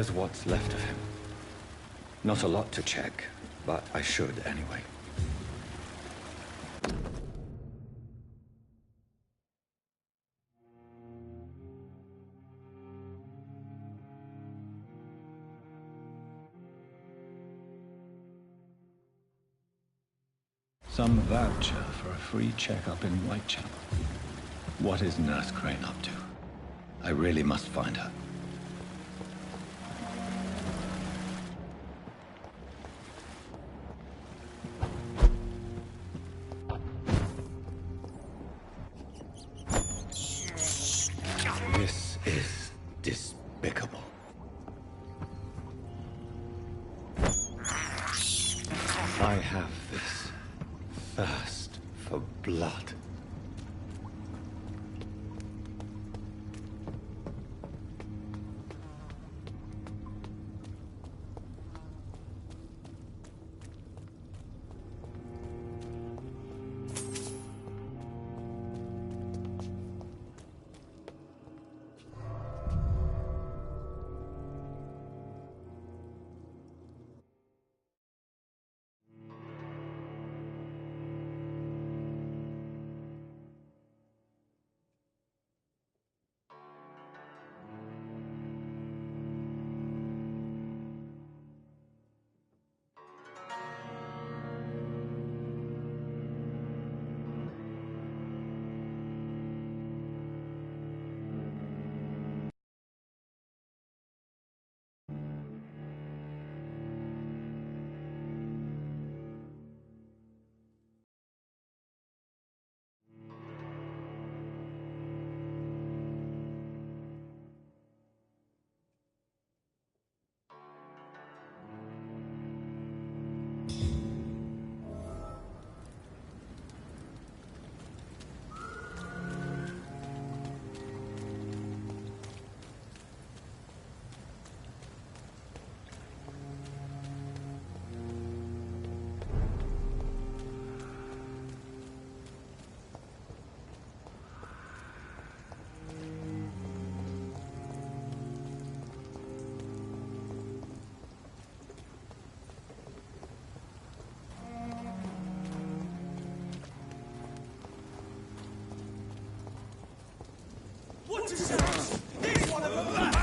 There's what's left of him. Not a lot to check, but I should anyway. Some voucher for a free checkup in Whitechapel. What is Nurse Crane up to? I really must find her. This is despicable. I have this thirst for blood. What is this? This one of them!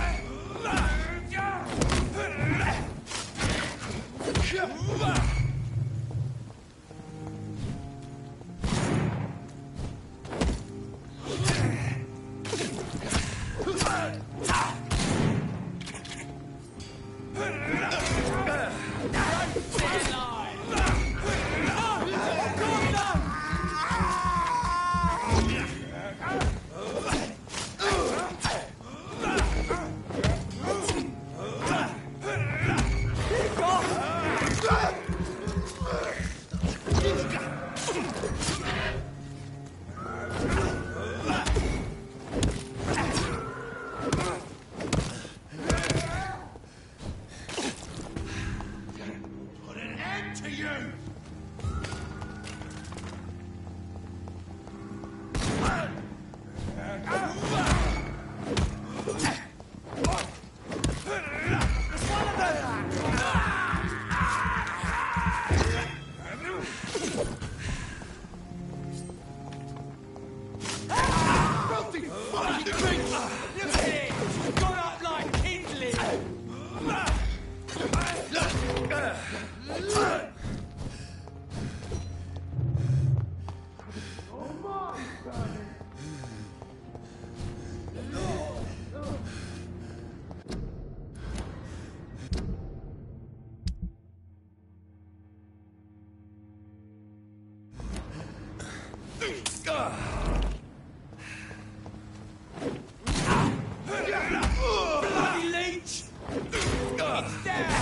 Bloody leech! It's down!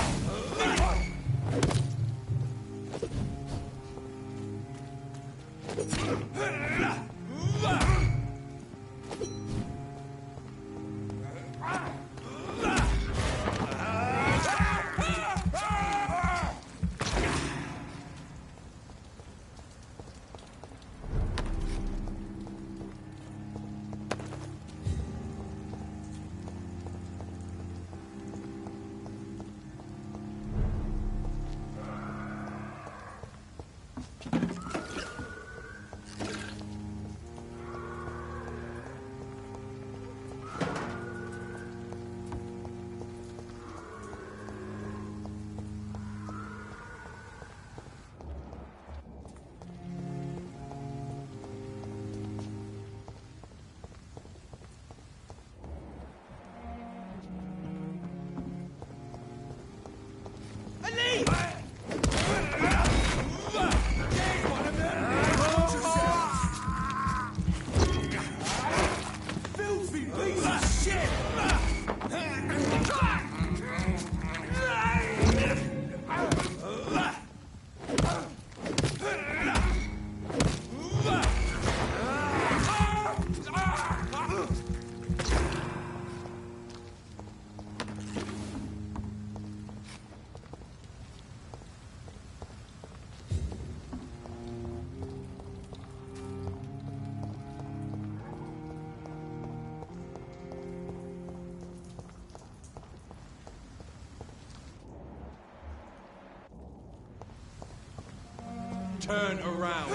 turn around.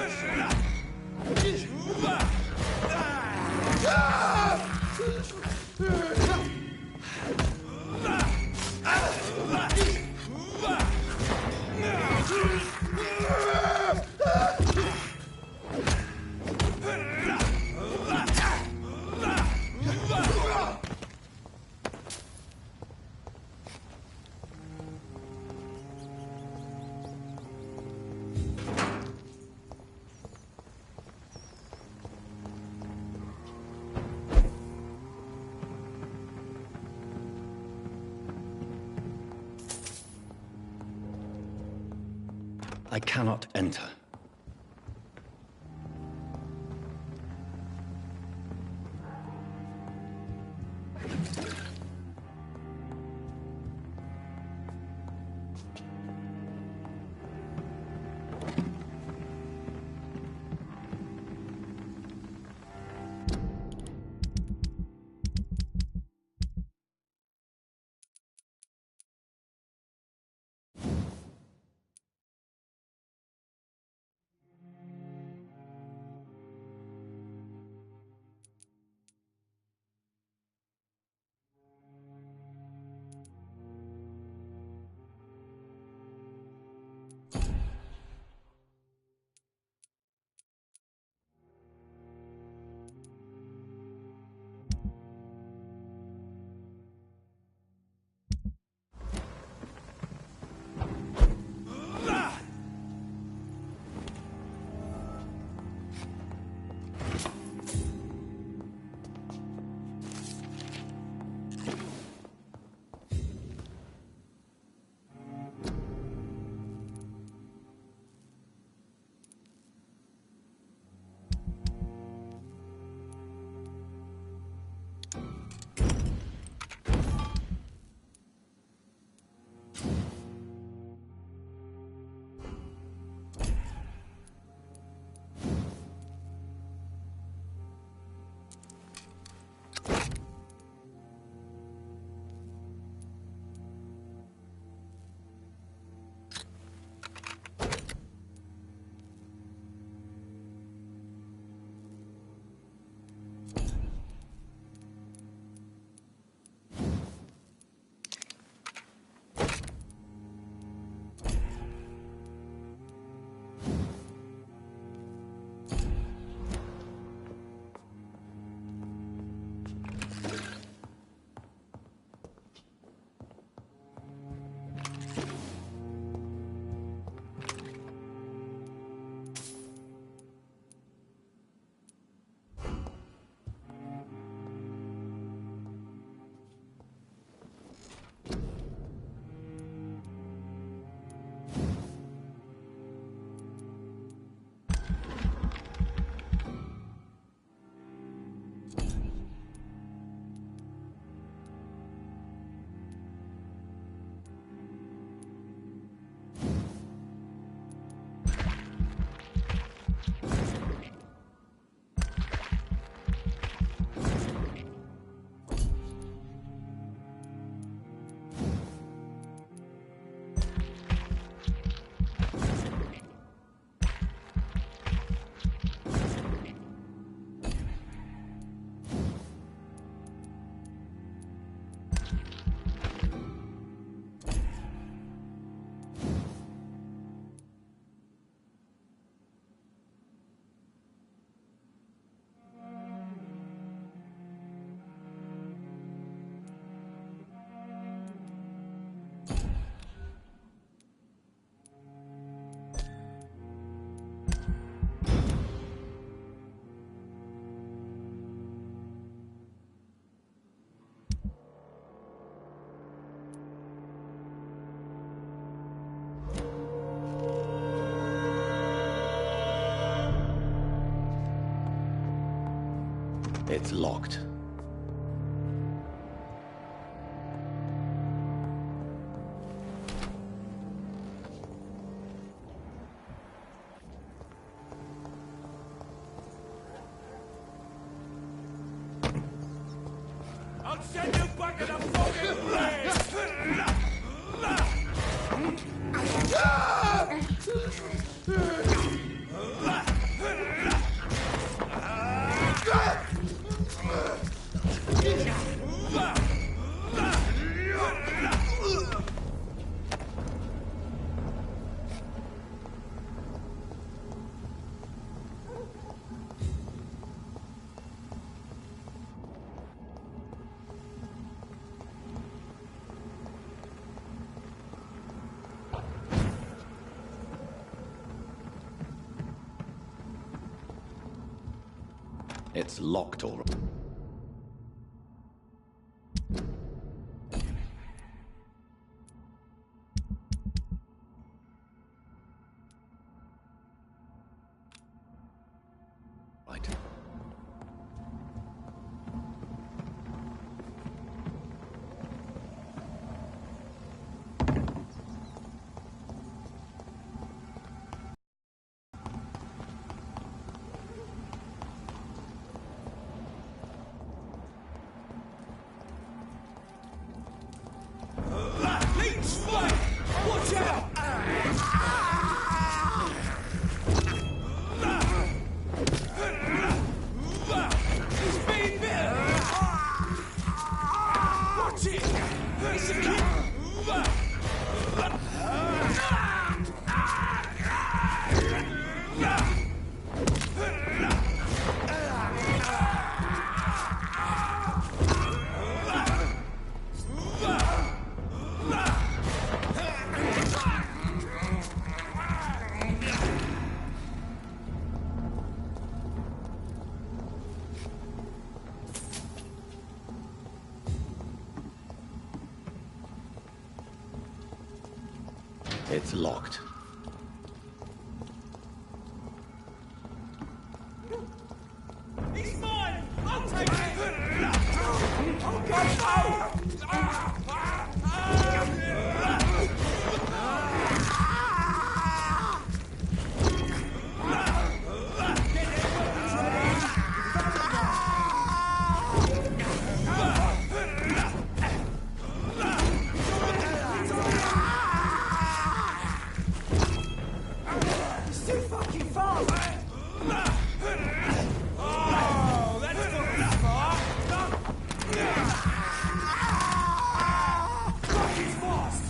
I cannot enter. It's locked. I'll send you back in a fucking blaze! It's locked all right. Leech spike! Watch out! He's being bitten! Watch it! It's a kid! It's locked. He's mine! I'll take it! Oh, God, It's too fucking fast! Oh, that's not that far! Fuck, he's fast!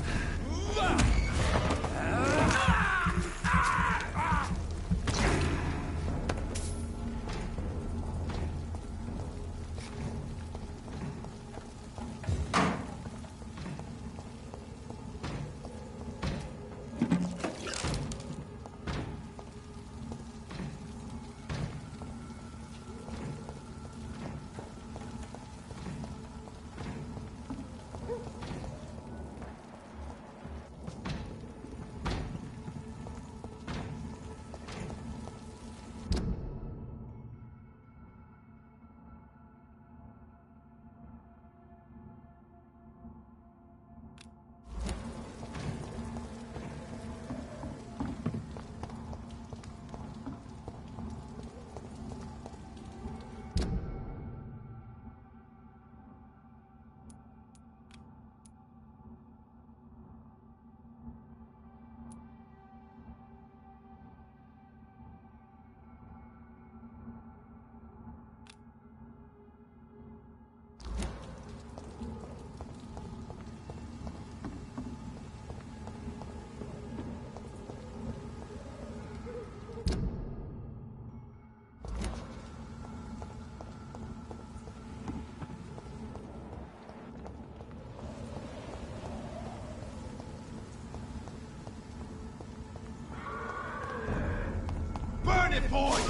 Burn it, boys!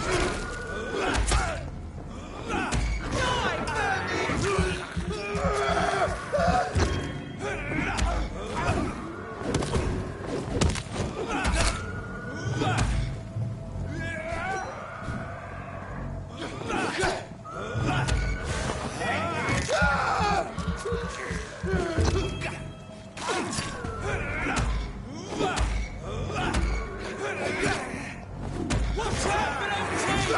What's happening to you?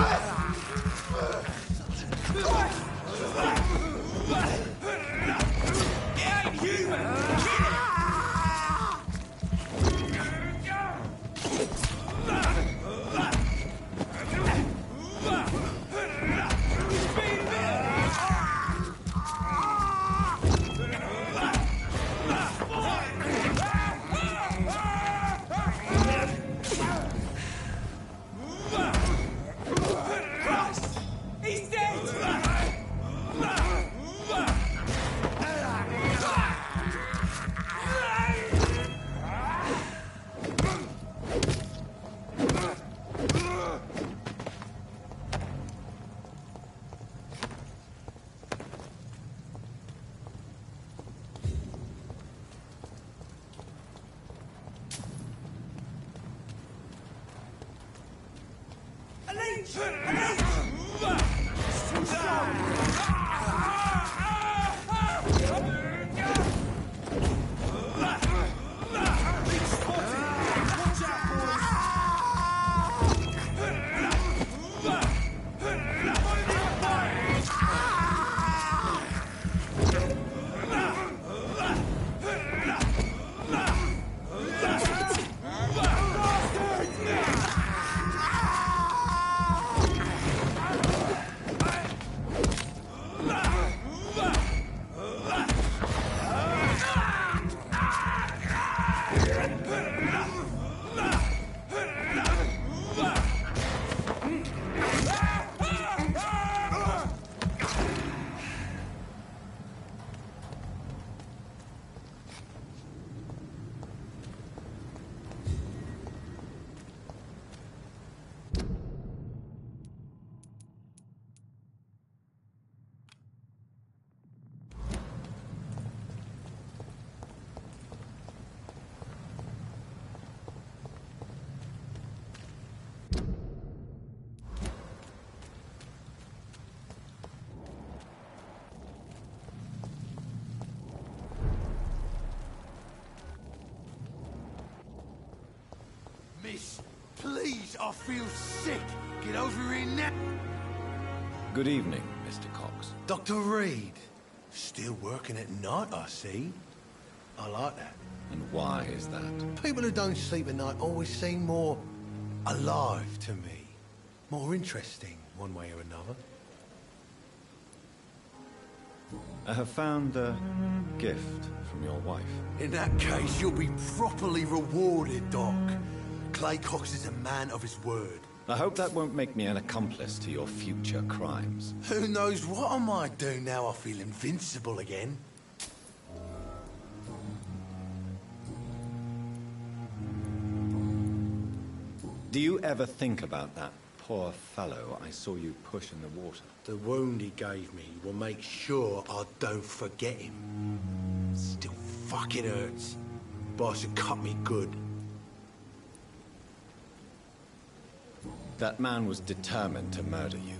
bitch! It's too strong! Big spotted! Watch out, boys! Miss, please, I feel sick. Get over here now. Good evening, Mr. Cox. Dr. Reed. Still working at night, I see. I like that. And why is that? People who don't sleep at night always seem more alive to me. More interesting, one way or another. I have found a gift from your wife. In that case, you'll be properly rewarded, Doc. Clay Cox is a man of his word. I hope that won't make me an accomplice to your future crimes. Who knows what I might do now I feel invincible again. Do you ever think about that poor fellow I saw you push in the water? The wound he gave me will make sure I don't forget him. Still fucking hurts. Boss had cut me good. That man was determined to murder you.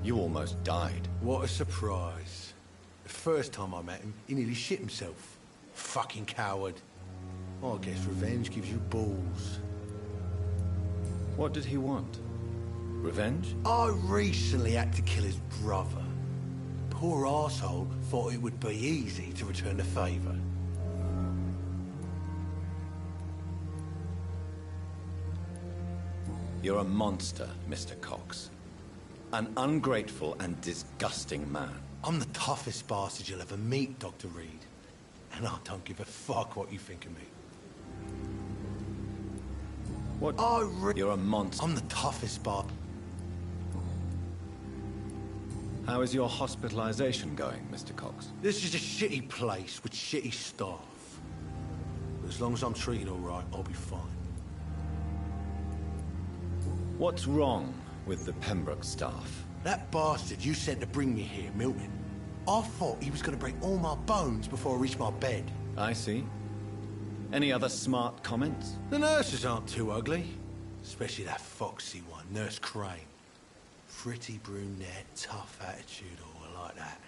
You almost died. What a surprise. The first time I met him, he nearly shit himself. Fucking coward. I guess revenge gives you balls. What did he want? Revenge? I recently had to kill his brother. Poor arsehole thought it would be easy to return the favour. You're a monster, Mr. Cox. An ungrateful and disgusting man. I'm the toughest bastard you'll ever meet, Dr. Reed. And I don't give a fuck what you think of me. What? You're a monster. I'm the toughest bastard. How is your hospitalization going, Mr. Cox? This is a shitty place with shitty staff. But as long as I'm treated all right, I'll be fine. What's wrong with the Pembroke staff? That bastard you sent to bring me here, Milton, I thought he was going to break all my bones before I reached my bed. I see. Any other smart comments? The nurses aren't too ugly. Especially that foxy one, Nurse Crane. Pretty brunette, tough attitude, all I like that.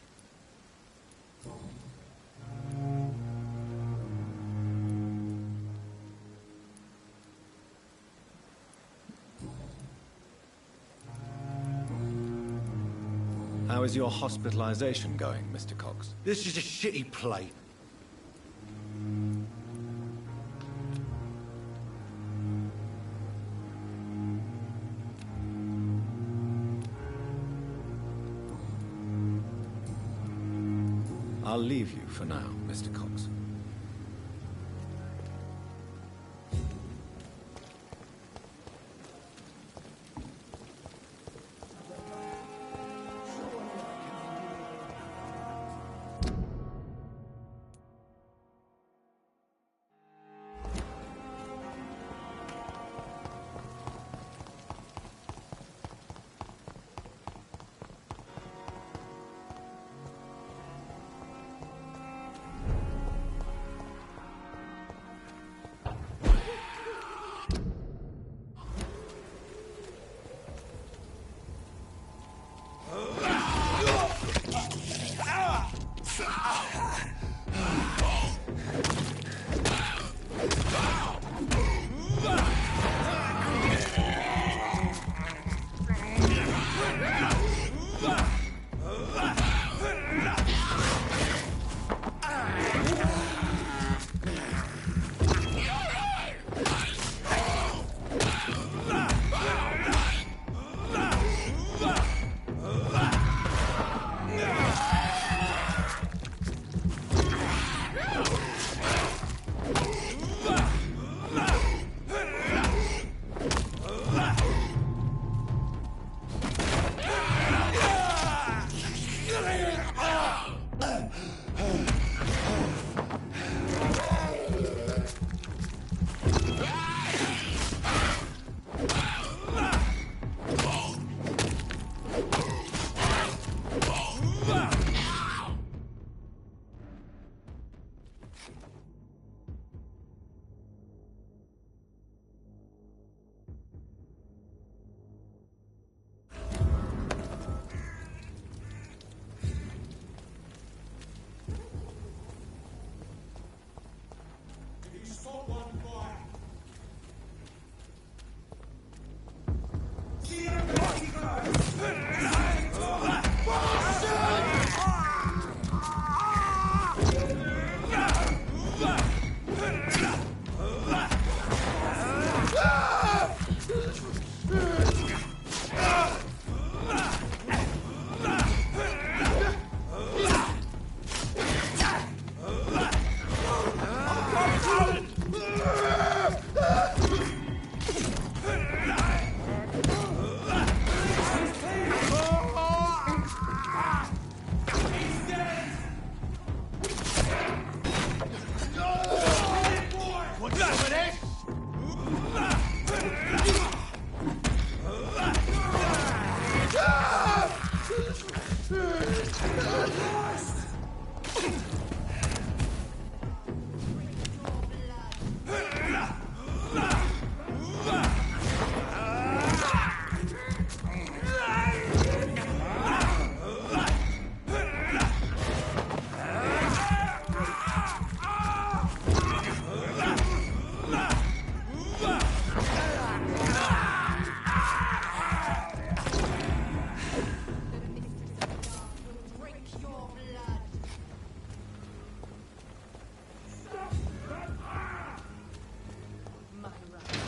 How is your hospitalization going, Mr. Cox? This is a shitty place. I'll leave you for now, Mr. Cox.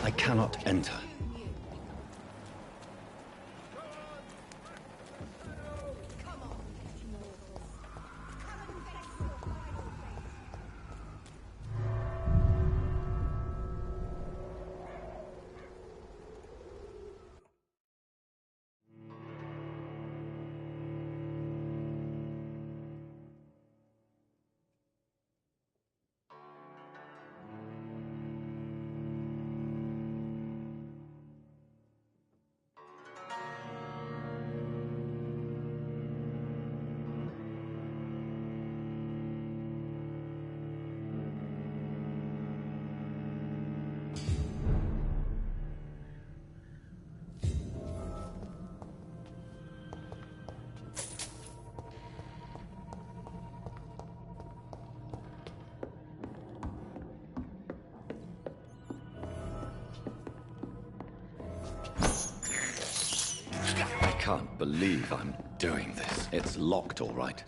I cannot enter. I can't believe I'm doing this. It's locked, all right.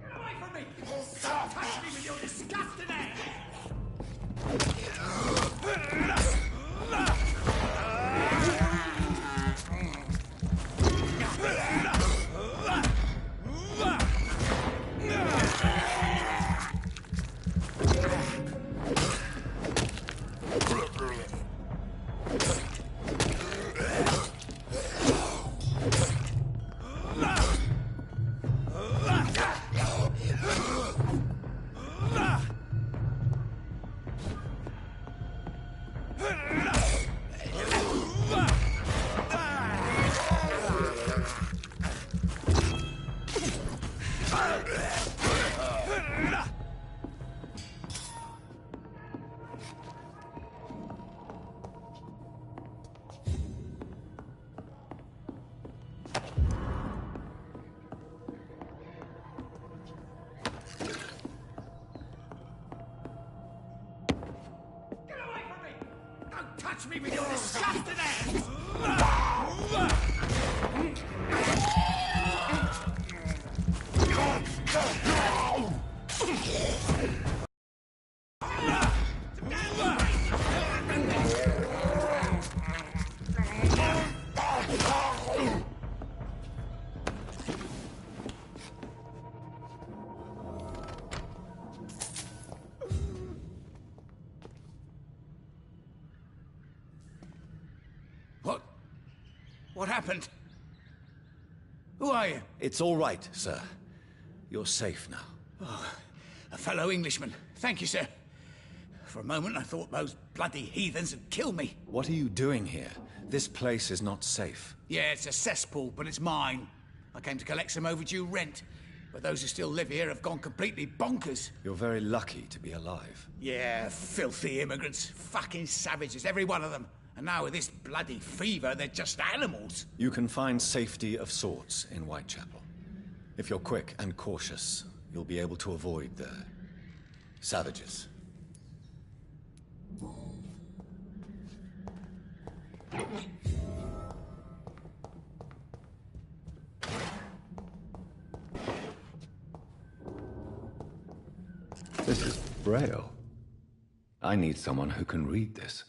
Get away from me! Stop touching me with your disgusting hands! Touch me with your disgusting hands! What happened? Who are you? It's all right, sir. You're safe now. Oh, a fellow Englishman. Thank you, sir. For a moment, I thought those bloody heathens had killed me. What are you doing here? This place is not safe. Yeah, it's a cesspool, but it's mine. I came to collect some overdue rent, but those who still live here have gone completely bonkers. You're very lucky to be alive. Yeah, filthy immigrants. Fucking savages, every one of them. And now with this bloody fever, they're just animals. You can find safety of sorts in Whitechapel. If you're quick and cautious, you'll be able to avoid the savages. This is Braille. I need someone who can read this.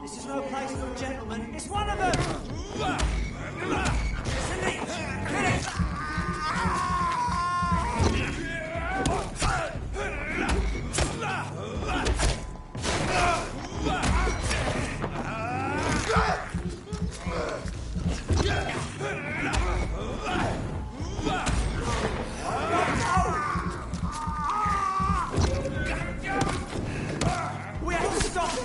This is no place for a gentleman. It's one of them! It's a leech! Kill it! We have to stop it!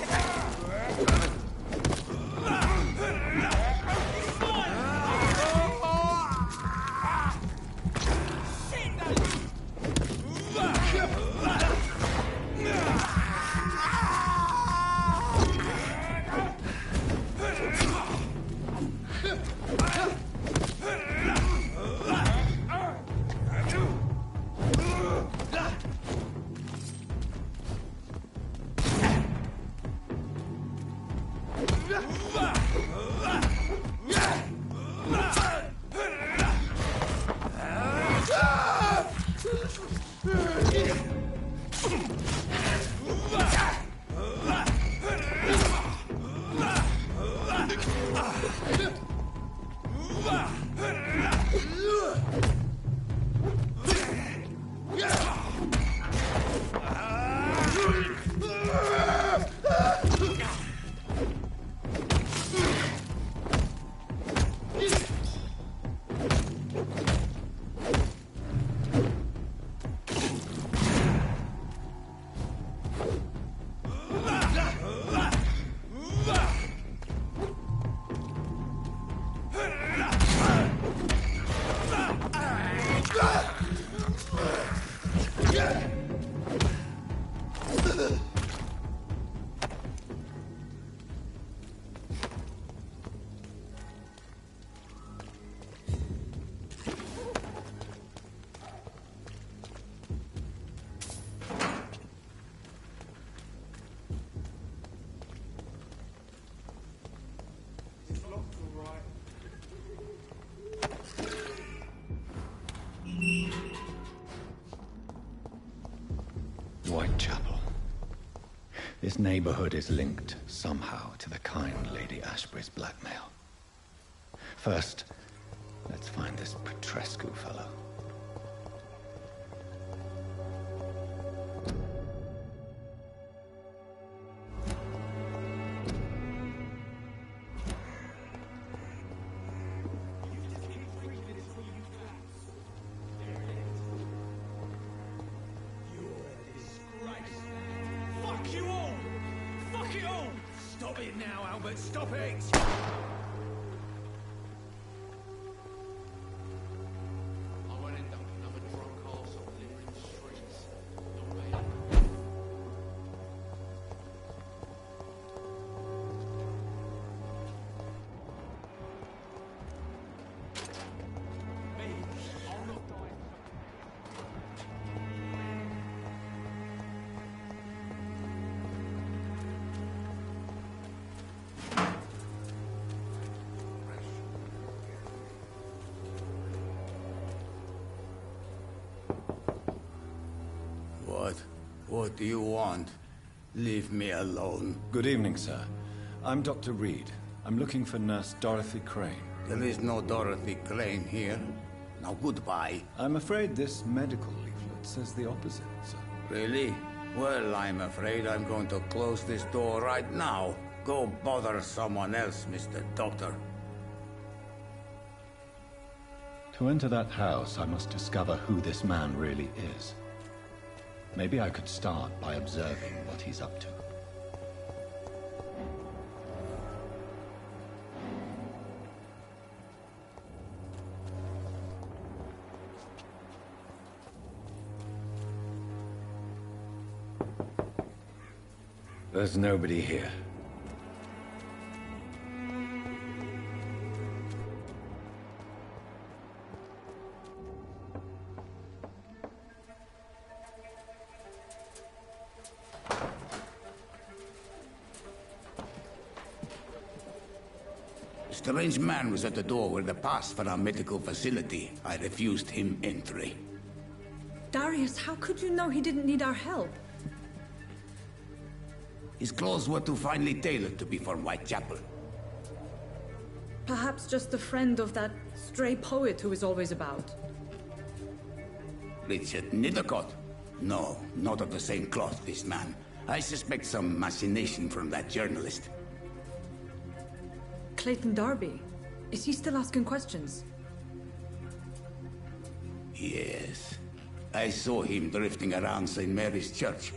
Whitechapel. This neighborhood is linked somehow to the kind Lady Ashbury's blackmail. First, let's find this Petrescu fellow. Fuck you all! Fuck it all! Stop it now, Albert, stop it! I won't end up another drunk arsehole living in the streets. Not me. What do you want? Leave me alone. Good evening, sir. I'm Dr. Reed. I'm looking for Nurse Dorothy Crane. There is no Dorothy Crane here. Now goodbye. I'm afraid this medical leaflet says the opposite, sir. Really? Well, I'm afraid I'm going to close this door right now. Go bother someone else, Mr. Doctor. To enter that house, I must discover who this man really is. Maybe I could start by observing what he's up to. There's nobody here. A strange man was at the door with a pass for our medical facility. I refused him entry. Darius, how could you know he didn't need our help? His clothes were too finely tailored to be from Whitechapel. Perhaps just a friend of that stray poet who is always about. Richard Nithercott? No, not of the same cloth, this man. I suspect some machination from that journalist. Clayton Darby. Is he still asking questions? Yes. I saw him drifting around St. Mary's Church.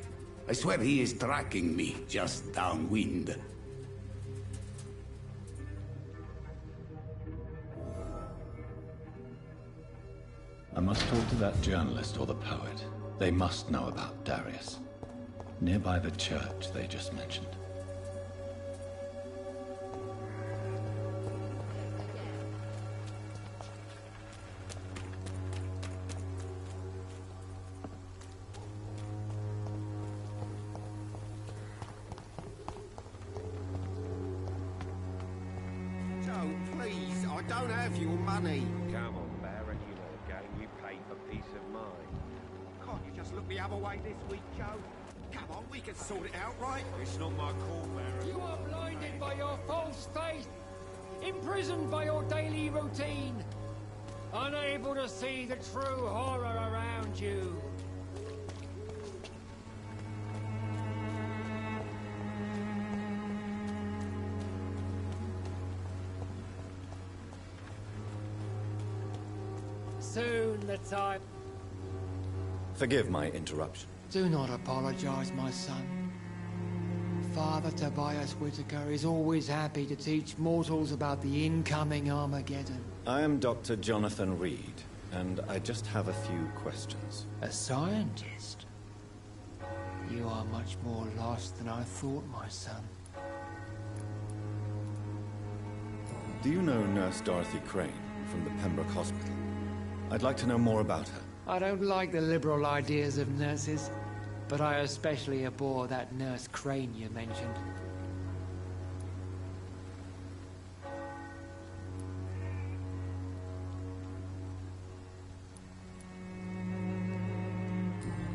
I swear he is tracking me just downwind. I must talk to that journalist or the poet. They must know about Darius. Nearby the church they just mentioned. Please, I don't have your money. Come on, Barrett, you know the game. You pay for peace of mind. Can't you just look the other way this week, Joe? Come on, we can sort it out, right? It's not my call, Barrett. You are blinded by your false faith, imprisoned by your daily routine, unable to see the true horror around you. Soon the time... Forgive my interruption. Do not apologize, my son. Father Tobias Whitaker is always happy to teach mortals about the incoming Armageddon. I am Dr. Jonathan Reed, and I just have a few questions. A scientist? You are much more lost than I thought, my son. Do you know Nurse Dorothy Crane from the Pembroke Hospital? I'd like to know more about her. I don't like the liberal ideas of nurses, but I especially abhor that Nurse Crane you mentioned.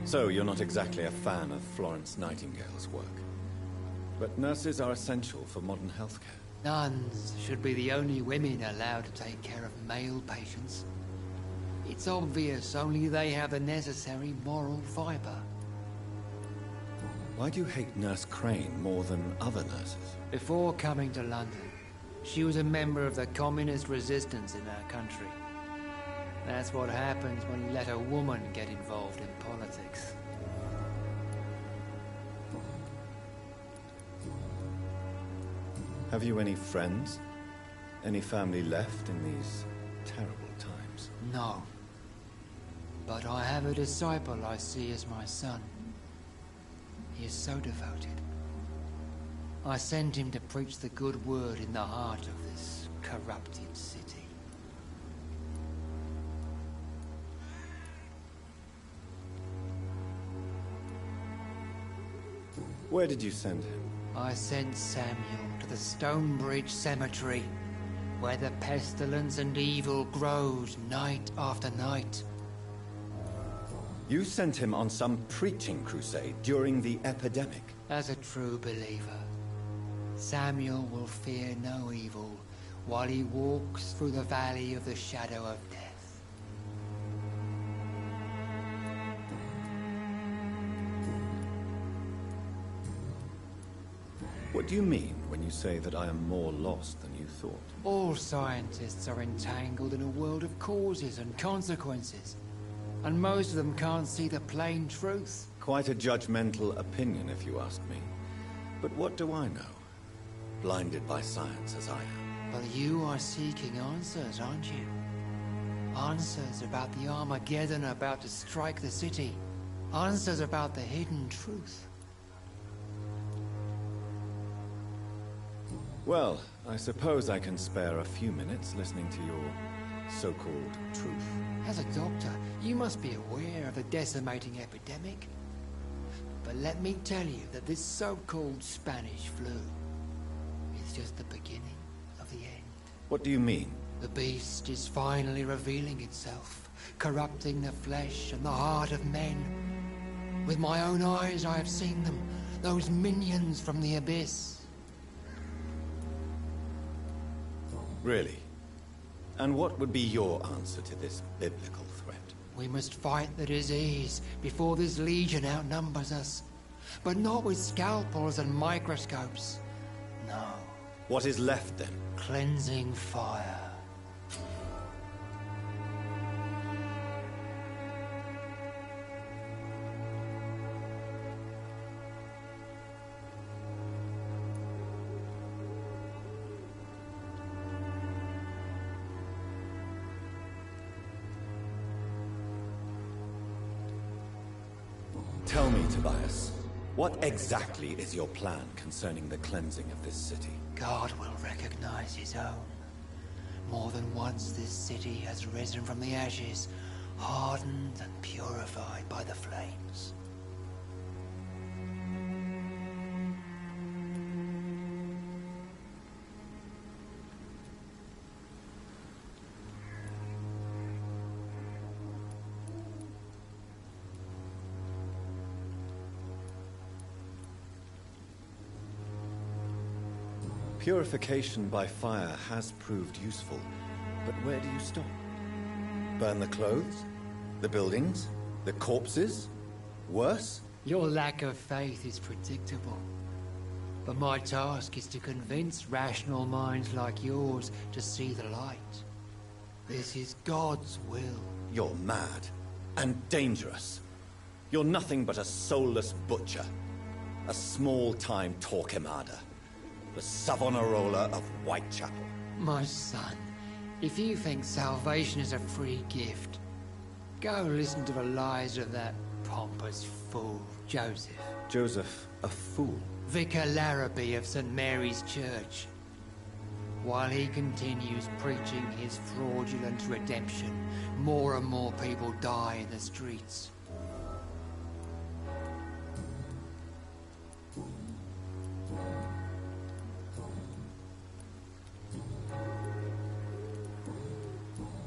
So, you're not exactly a fan of Florence Nightingale's work. But nurses are essential for modern healthcare. Nuns should be the only women allowed to take care of male patients. It's obvious only they have the necessary moral fiber. Why do you hate Nurse Crane more than other nurses? Before coming to London, she was a member of the communist resistance in our country. That's what happens when you let a woman get involved in politics. Have you any friends? Any family left in these terrible times? No. But I have a disciple I see as my son. He is so devoted. I sent him to preach the good word in the heart of this corrupted city. Where did you send him? I sent Samuel to the Stonebridge Cemetery, where the pestilence and evil grows night after night. You sent him on some preaching crusade during the epidemic. As a true believer, Samuel will fear no evil while he walks through the valley of the shadow of death. What do you mean when you say that I am more lost than you thought? All scientists are entangled in a world of causes and consequences, and most of them can't see the plain truth. Quite a judgmental opinion, if you ask me. But what do I know? Blinded by science as I am. But you are seeking answers, aren't you? Answers about the Armageddon about to strike the city. Answers about the hidden truth. Well, I suppose I can spare a few minutes listening to your so-called truth. As a doctor, you must be aware of the decimating epidemic. But let me tell you that this so-called Spanish flu is just the beginning of the end. What do you mean? The beast is finally revealing itself, corrupting the flesh and the heart of men. With my own eyes I have seen them, those minions from the abyss. Really? And what would be your answer to this biblical threat? We must fight the disease before this legion outnumbers us. But not with scalpels and microscopes. No. What is left then? Cleansing fire. Tell me, Tobias, what exactly is your plan concerning the cleansing of this city? God will recognize his own. More than once this city has risen from the ashes, hardened and purified by the flames. Purification by fire has proved useful, but where do you stop? Burn the clothes? The buildings? The corpses? Worse? Your lack of faith is predictable. But my task is to convince rational minds like yours to see the light. This is God's will. You're mad and dangerous. You're nothing but a soulless butcher. A small-time Torquemada. The Savonarola of Whitechapel. My son, if you think salvation is a free gift, go listen to the lies of that pompous fool, Joseph. Joseph, a fool? Vicar Larrabee of St. Mary's Church. While he continues preaching his fraudulent redemption, more and more people die in the streets.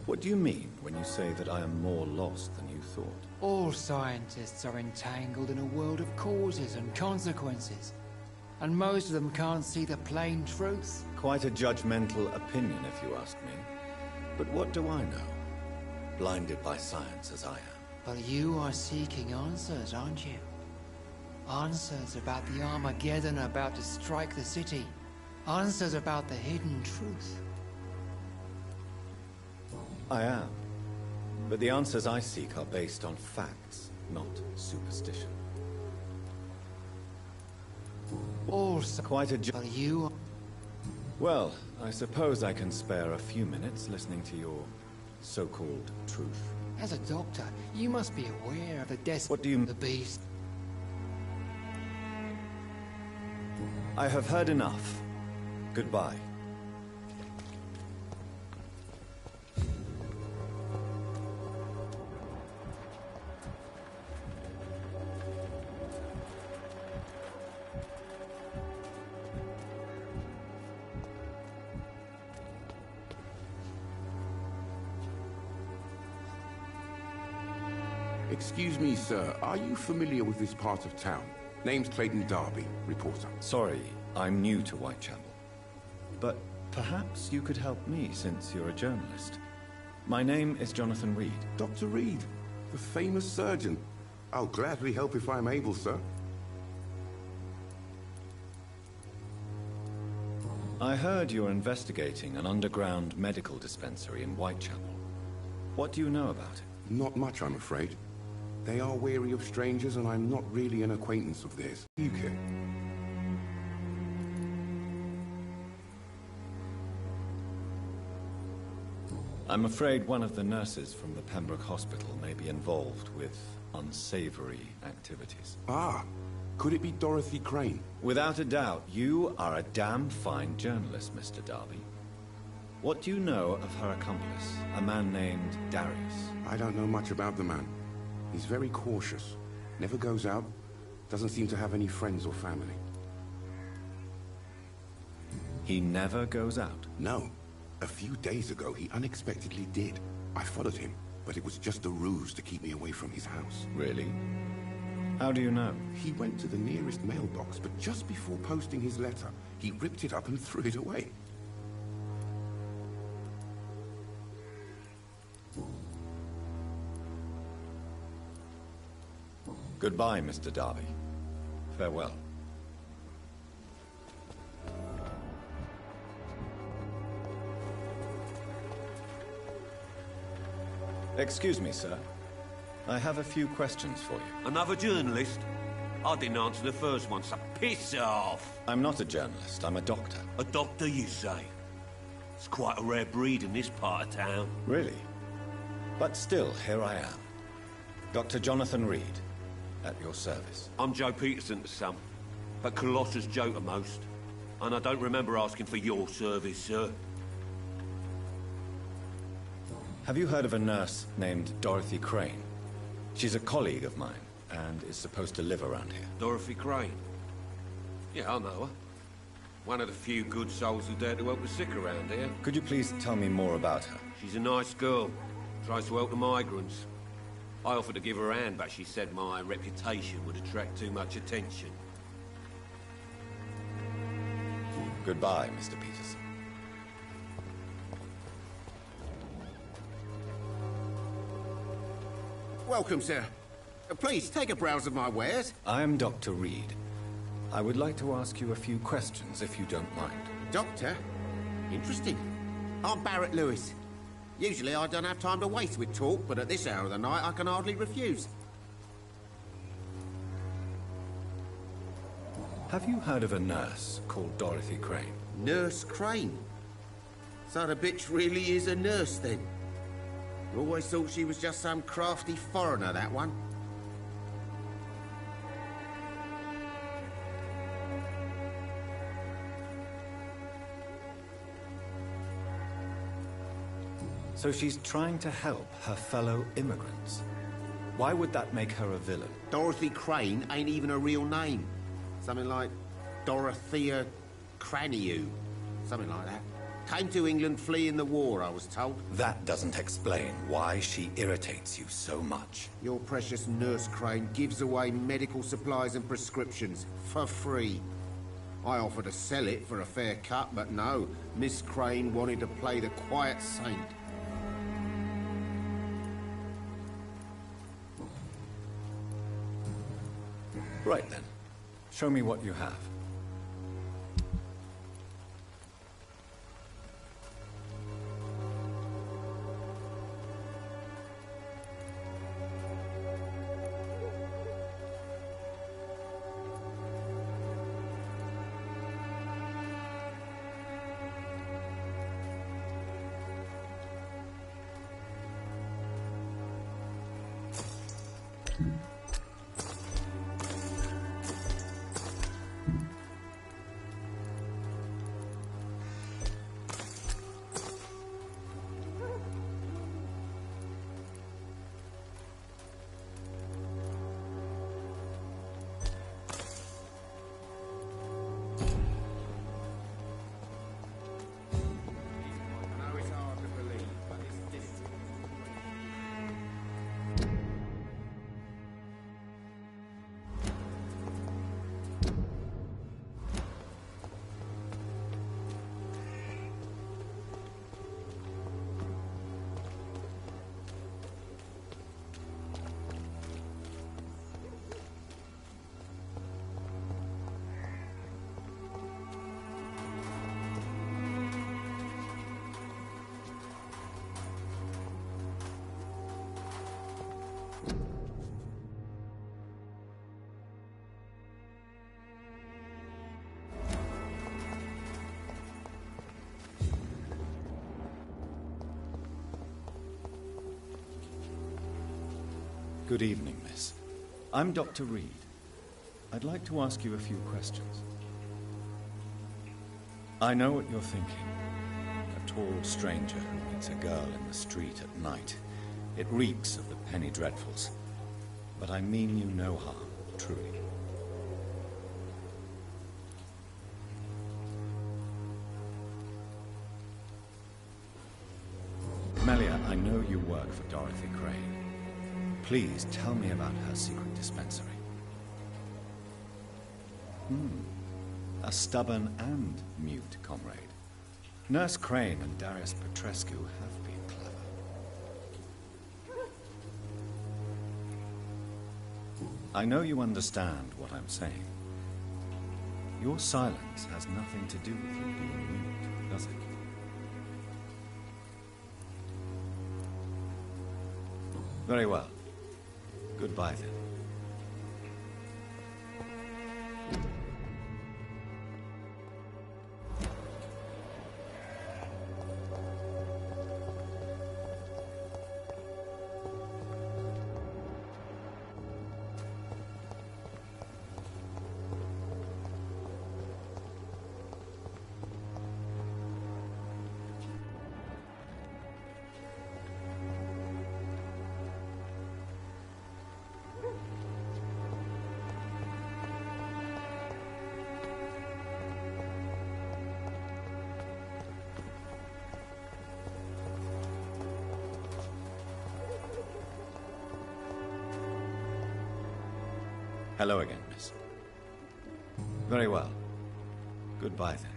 What do you mean when you say that I am more lost than you thought? All scientists are entangled in a world of causes and consequences, and most of them can't see the plain truth. Quite a judgmental opinion, if you ask me. But what do I know? Blinded by science as I am. But you are seeking answers, aren't you? Answers about the Armageddon about to strike the city. Answers about the hidden truth. I am. But the answers I seek are based on facts, not superstition. Also, Quite a but you... Well, I suppose I can spare a few minutes listening to your so-called truth. As a doctor, you must be aware of the What do you... The beast. I have heard enough. Goodbye. Excuse me, sir. Are you familiar with this part of town? Name's Clayton Darby, reporter. Sorry, I'm new to Whitechapel. But perhaps you could help me since you're a journalist. My name is Jonathan Reed. Dr. Reed, the famous surgeon. I'll gladly help if I'm able, sir. I heard you're investigating an underground medical dispensary in Whitechapel. What do you know about it? Not much, I'm afraid. They are wary of strangers, and I'm not really an acquaintance of theirs. You can. I'm afraid one of the nurses from the Pembroke Hospital may be involved with unsavory activities. Ah, could it be Dorothy Crane? Without a doubt, you are a damn fine journalist, Mr. Darby. What do you know of her accomplice, a man named Darius? I don't know much about the man. He's very cautious. Never goes out. Doesn't seem to have any friends or family. He never goes out? No. A few days ago, he unexpectedly did. I followed him, but it was just a ruse to keep me away from his house. Really? How do you know? He went to the nearest mailbox, but just before posting his letter, he ripped it up and threw it away. Goodbye, Mr. Darby. Farewell. Excuse me, sir. I have a few questions for you. Another journalist? I didn't answer the first one, so piss off! I'm not a journalist, I'm a doctor. A doctor, you say? It's quite a rare breed in this part of town. Really? But still, here I am. Dr. Jonathan Reed, at your service. I'm Joe Peterson to some, but Colossus Joe to most. And I don't remember asking for your service, sir. Have you heard of a nurse named Dorothy Crane? She's a colleague of mine, and is supposed to live around here. Dorothy Crane? Yeah, I know her. One of the few good souls who dare to help the sick around here. Could you please tell me more about her? She's a nice girl. Tries to help the migrants. I offered to give her a hand, but she said my reputation would attract too much attention. Goodbye, Mr. Peterson. Welcome, sir. Please, take a browse of my wares. I am Dr. Reed. I would like to ask you a few questions, if you don't mind. Doctor? Interesting. I'm Barrett Lewis. Usually I don't have time to waste with talk, but at this hour of the night I can hardly refuse. Have you heard of a nurse called Dorothy Crane? Nurse Crane? So the bitch really is a nurse, then? I always thought she was just some crafty foreigner, that one. So she's trying to help her fellow immigrants. Why would that make her a villain? Dorothy Crane ain't even a real name. Something like Dorothea Craniu. Something like that. Came to England fleeing the war, I was told. That doesn't explain why she irritates you so much. Your precious Nurse Crane gives away medical supplies and prescriptions for free. I offered to sell it for a fair cut, but no. Miss Crane wanted to play the quiet saint. Right then. Show me what you have. Good evening, miss. I'm Dr. Reed. I'd like to ask you a few questions. I know what you're thinking. A tall stranger who meets a girl in the street at night. It reeks of the penny dreadfuls. But I mean you no harm, truly. Melia, I know you work for Dorothy Crane. Please tell me about her secret dispensary. A stubborn and mute comrade. Nurse Crane and Darius Petrescu have been clever. I know you understand what I'm saying. Your silence has nothing to do with you being mute, does it? Very well. Goodbye, then. Hello again, miss. Very well. Goodbye, then.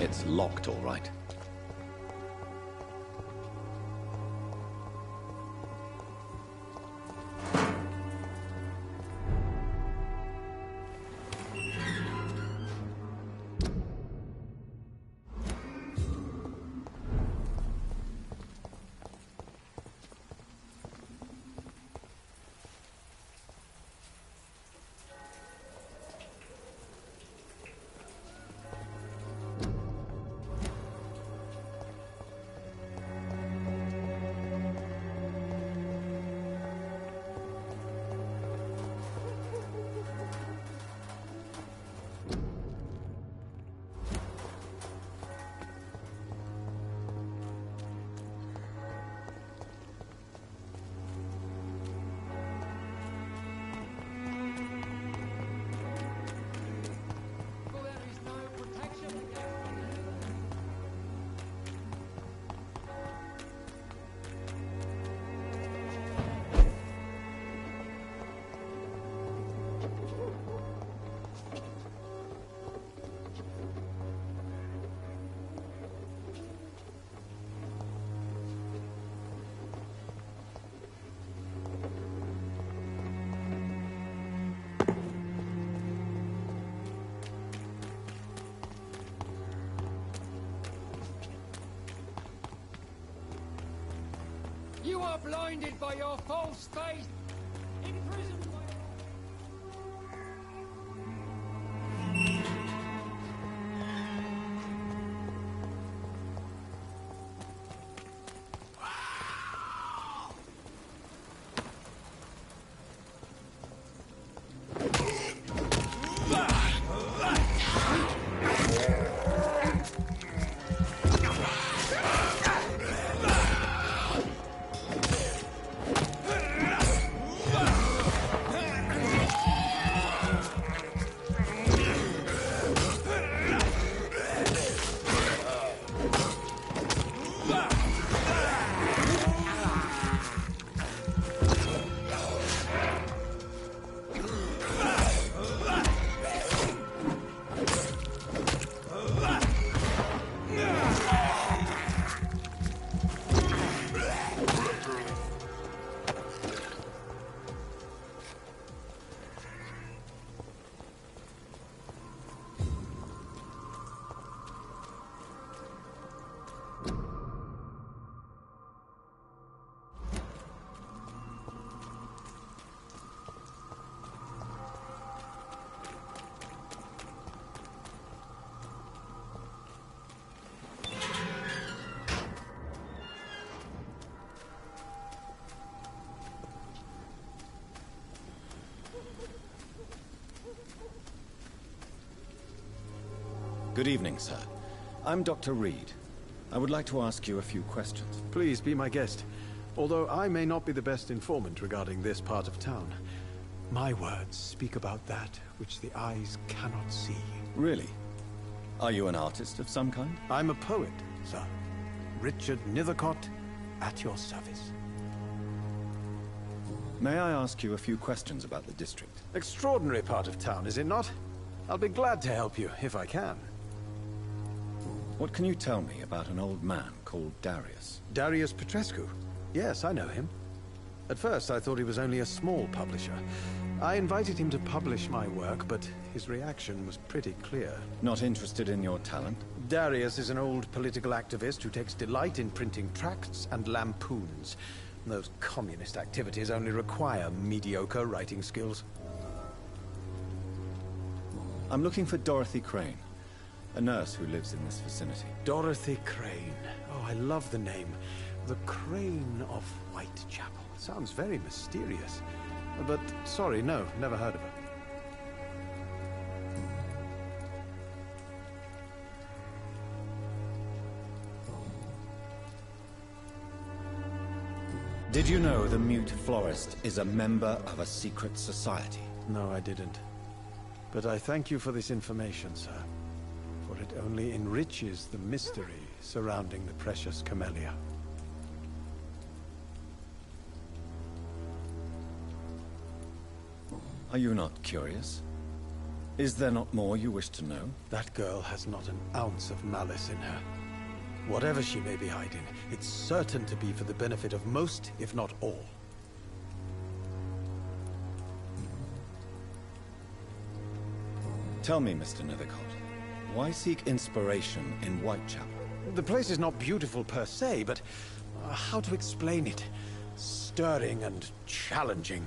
It's locked, all right. You are blinded by your false faith! Imprisoned by... Good evening, sir. I'm Dr. Reed. I would like to ask you a few questions. Please be my guest. Although I may not be the best informant regarding this part of town, my words speak about that which the eyes cannot see. Really? Are you an artist of some kind? I'm a poet, sir. Richard Nethercott, at your service. May I ask you a few questions about the district? Extraordinary part of town, is it not? I'll be glad to help you, if I can. What can you tell me about an old man called Darius? Darius Petrescu? Yes, I know him. At first, I thought he was only a small publisher. I invited him to publish my work, but his reaction was pretty clear. Not interested in your talent? Darius is an old political activist who takes delight in printing tracts and lampoons. Those communist activities only require mediocre writing skills. I'm looking for Dorothy Crane, a nurse who lives in this vicinity. Dorothy Crane. Oh, I love the name. The Crane of Whitechapel. Sounds very mysterious. But, sorry, no, never heard of her. Did you know the Mute Florist is a member of a secret society? No, I didn't. But I thank you for this information, sir. For it only enriches the mystery surrounding the precious camellia. Are you not curious? Is there not more you wish to know? That girl has not an ounce of malice in her. Whatever she may be hiding, it's certain to be for the benefit of most, if not all. Tell me, Mr. Nethercott, why seek inspiration in Whitechapel? The place is not beautiful per se, but how to explain it? Stirring and challenging.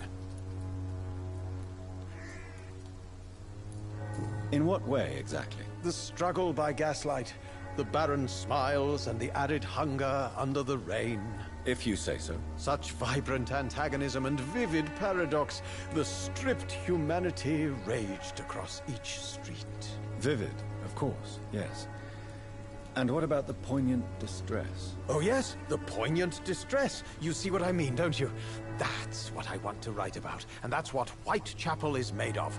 In what way, exactly? The struggle by gaslight, the barren smiles, and the arid hunger under the rain. If you say so. Such vibrant antagonism and vivid paradox. The stripped humanity raged across each street. Vivid, of course, yes. And what about the poignant distress? Oh yes, the poignant distress. You see what I mean, don't you? That's what I want to write about, and that's what Whitechapel is made of.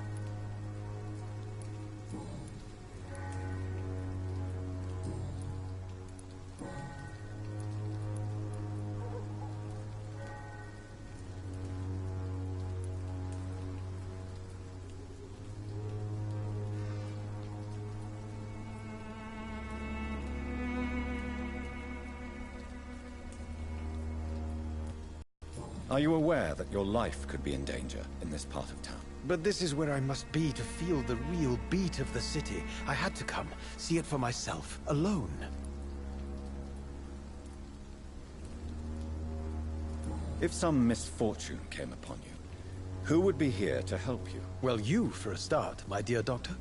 Are you aware that your life could be in danger in this part of town? But this is where I must be to feel the real beat of the city. I had to come, see it for myself, alone. If some misfortune came upon you, who would be here to help you? Well, you, for a start, my dear doctor.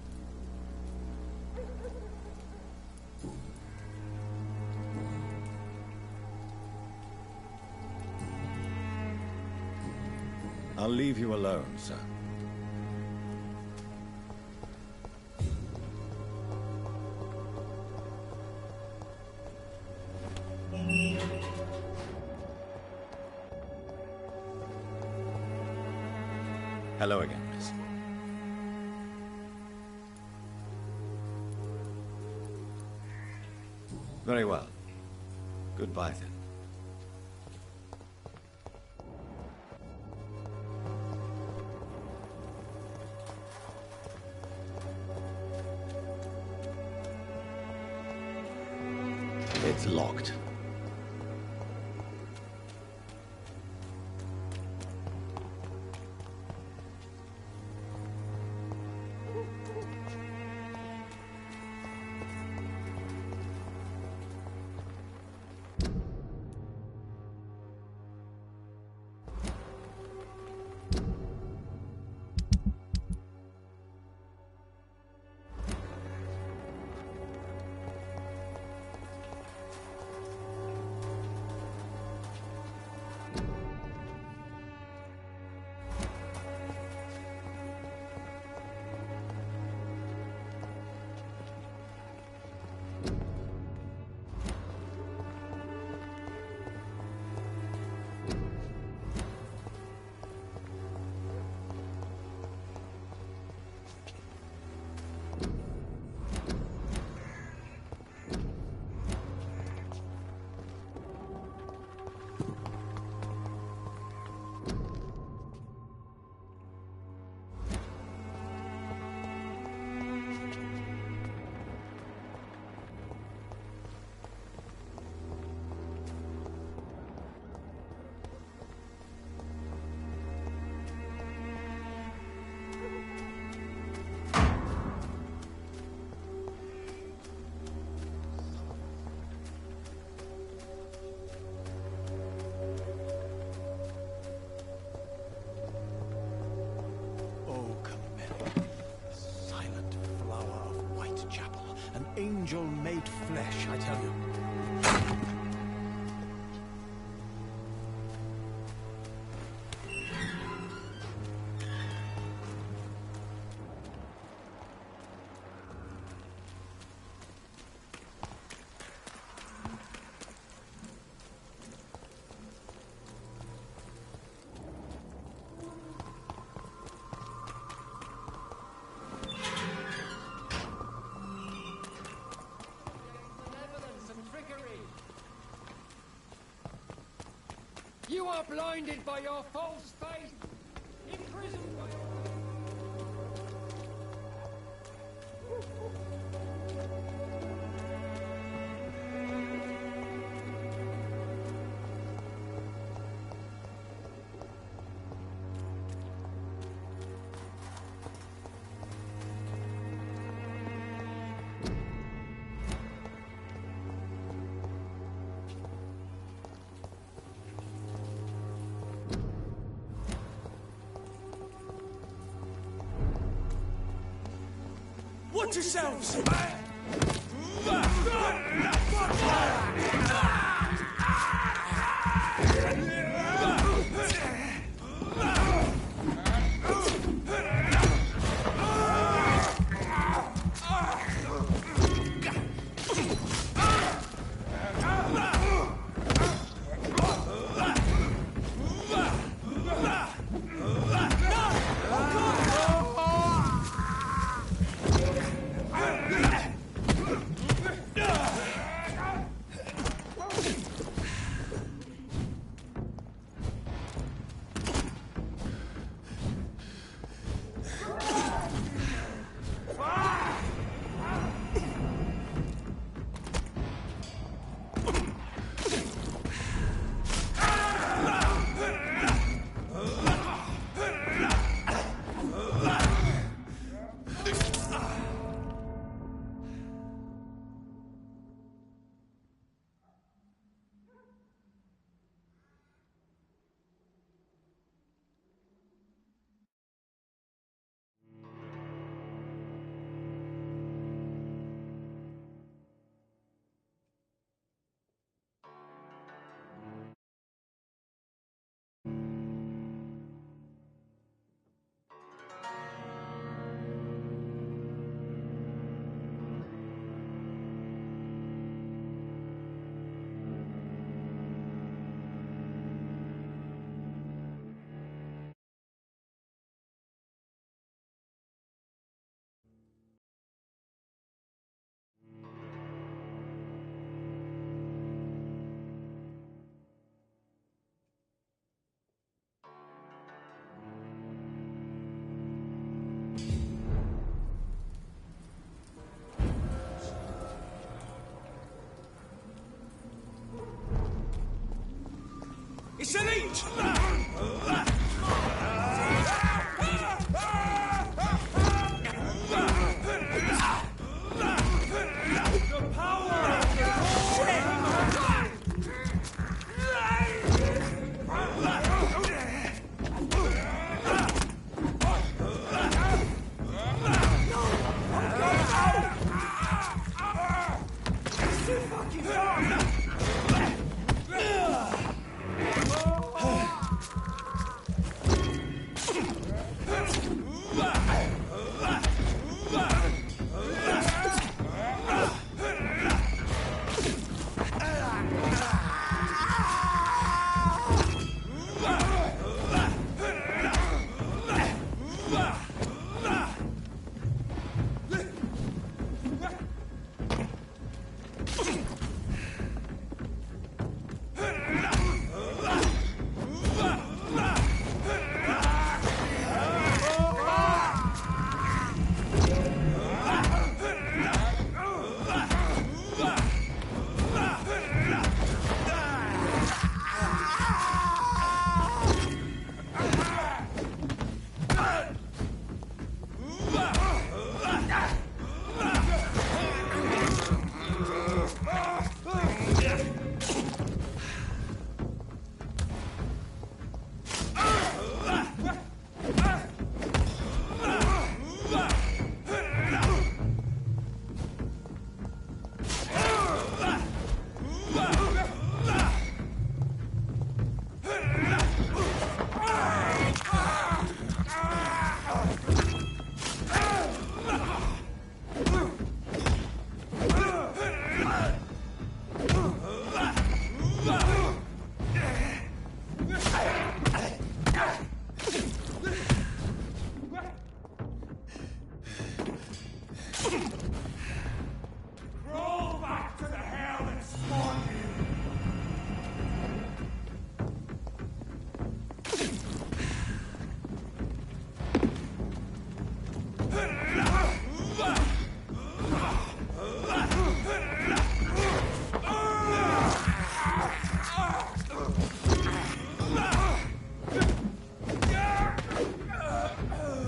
I'll leave you alone, sir. Hello again, miss. Very well. Goodbye, then. It's locked. angel made flesh, I tell you. You are blinded by your false faith, imprisoned by your... Watch yourselves! It's an eat! The power of the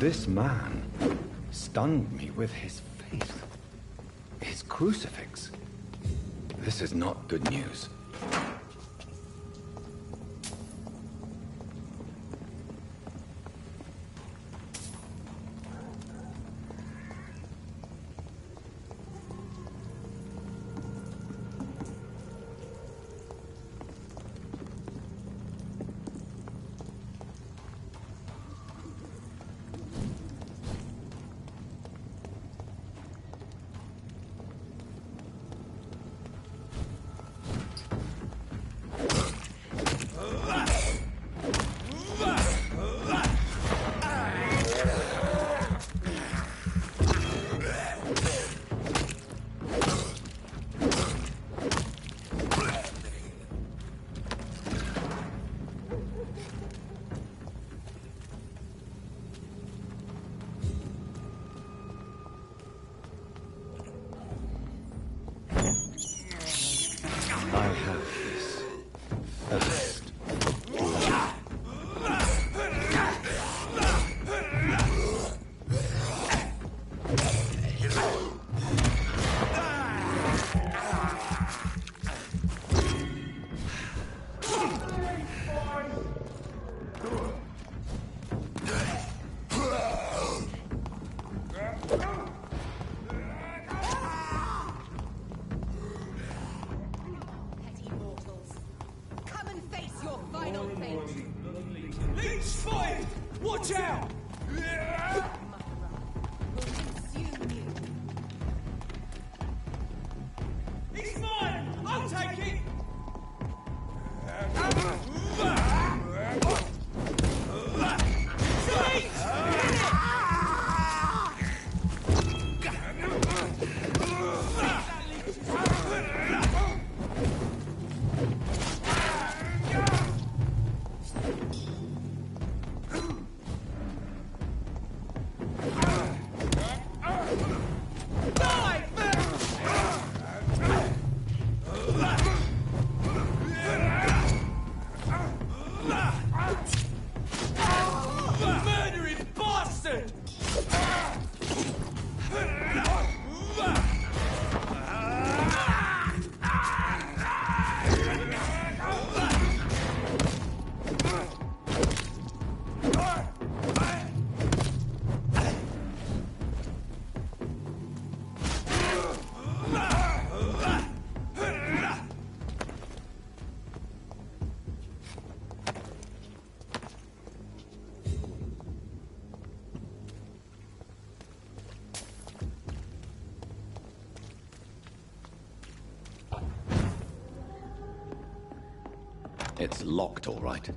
This man stunned me with his faith. His crucifix. This is not good news. Watch out! It's mine! I'll take it! It's locked, all right.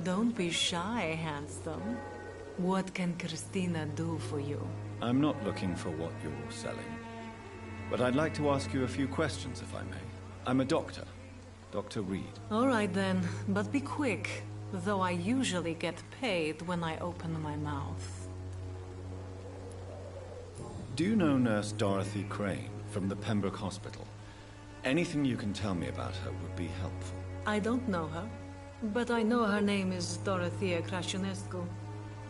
Don't be shy, handsome. What can Christina do for you? I'm not looking for what you're selling. But I'd like to ask you a few questions, if I may. I'm a doctor. Dr. Reed. All right then, but be quick. Though I usually get paid when I open my mouth. Do you know Nurse Dorothy Crane from the Pembroke Hospital? Anything you can tell me about her would be helpful. I don't know her, but I know her name is Dorothea Crăciunescu.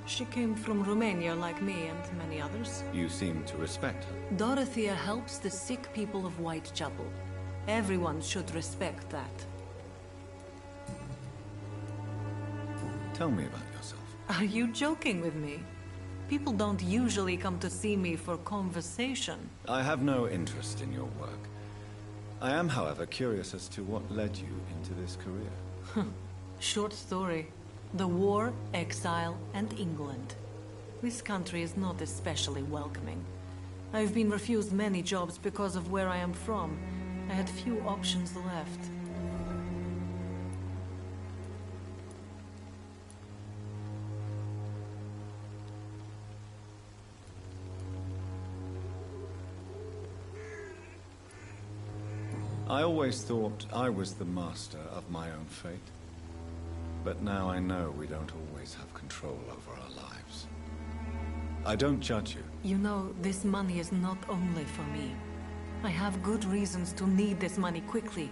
She came from Romania like me and many others. You seem to respect her. Dorothea helps the sick people of Whitechapel. Everyone should respect that. Tell me about yourself. Are you joking with me? People don't usually come to see me for conversation. I have no interest in your work. I am, however, curious as to what led you into this career. Short story. The war, exile, and England. This country is not especially welcoming. I've been refused many jobs because of where I am from. I had few options left. I always thought I was the master of my own fate. But now I know we don't always have control over our lives. I don't judge you. You know, this money is not only for me. I have good reasons to need this money quickly.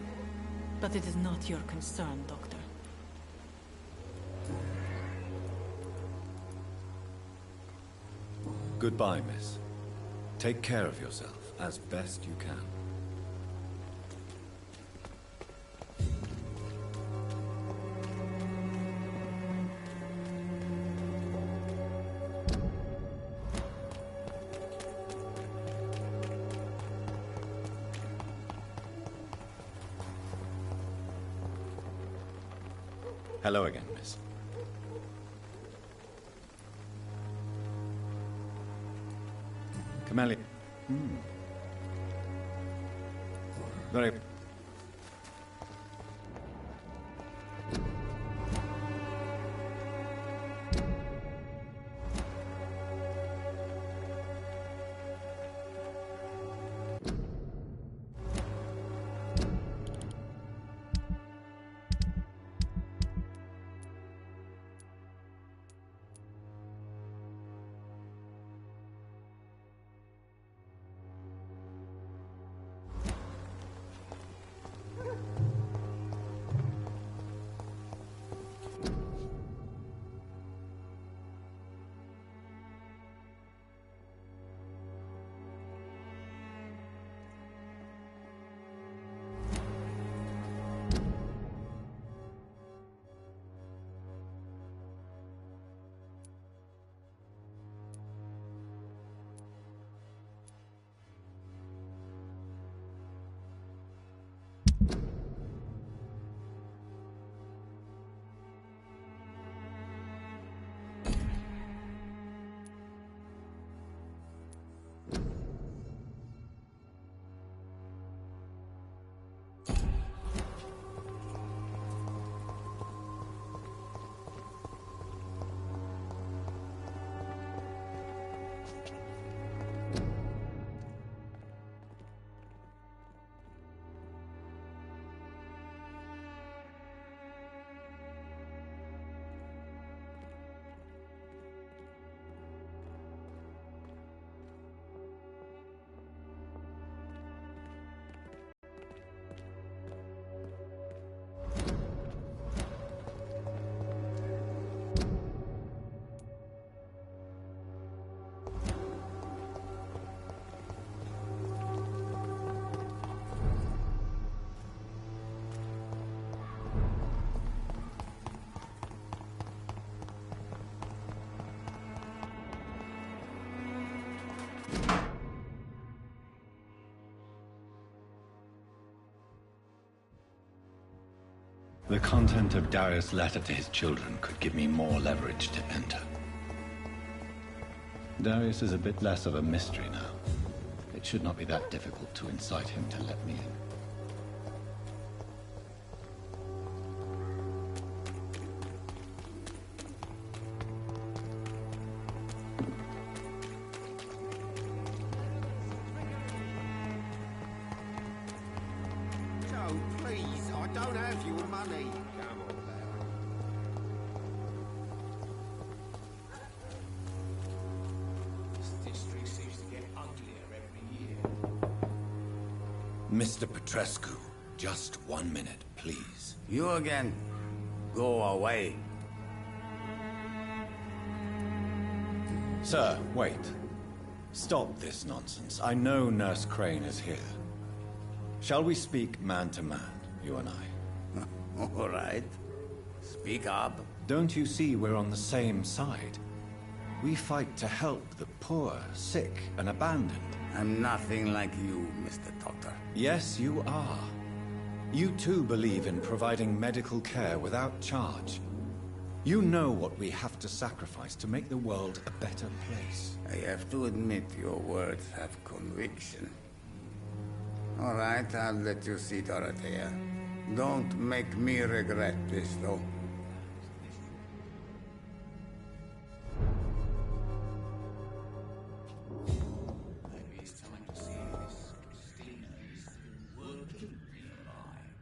But it is not your concern, Doctor. Goodbye, miss. Take care of yourself as best you can. Hello again, miss. Kameli. Very... The content of Darius' letter to his children could give me more leverage to enter. Darius is a bit less of a mystery now. It should not be that difficult to incite him to let me in. don't have your money. Come on, This district seems to get uglier every year. Mr. Petrescu, just 1 minute, please. You again? Go away. Sir, wait. Stop this nonsense. I know Nurse Crane is here. Shall we speak man to man, you and I? All right. Speak up. Don't you see we're on the same side? We fight to help the poor, sick, and abandoned. I'm nothing like you, Mr. Doctor. Yes, you are. You too believe in providing medical care without charge. You know what we have to sacrifice to make the world a better place. I have to admit your words have conviction. All right, I'll let you see, Dorothea. Don't make me regret this, though. Maybe it's time to see this Christina is still working real life.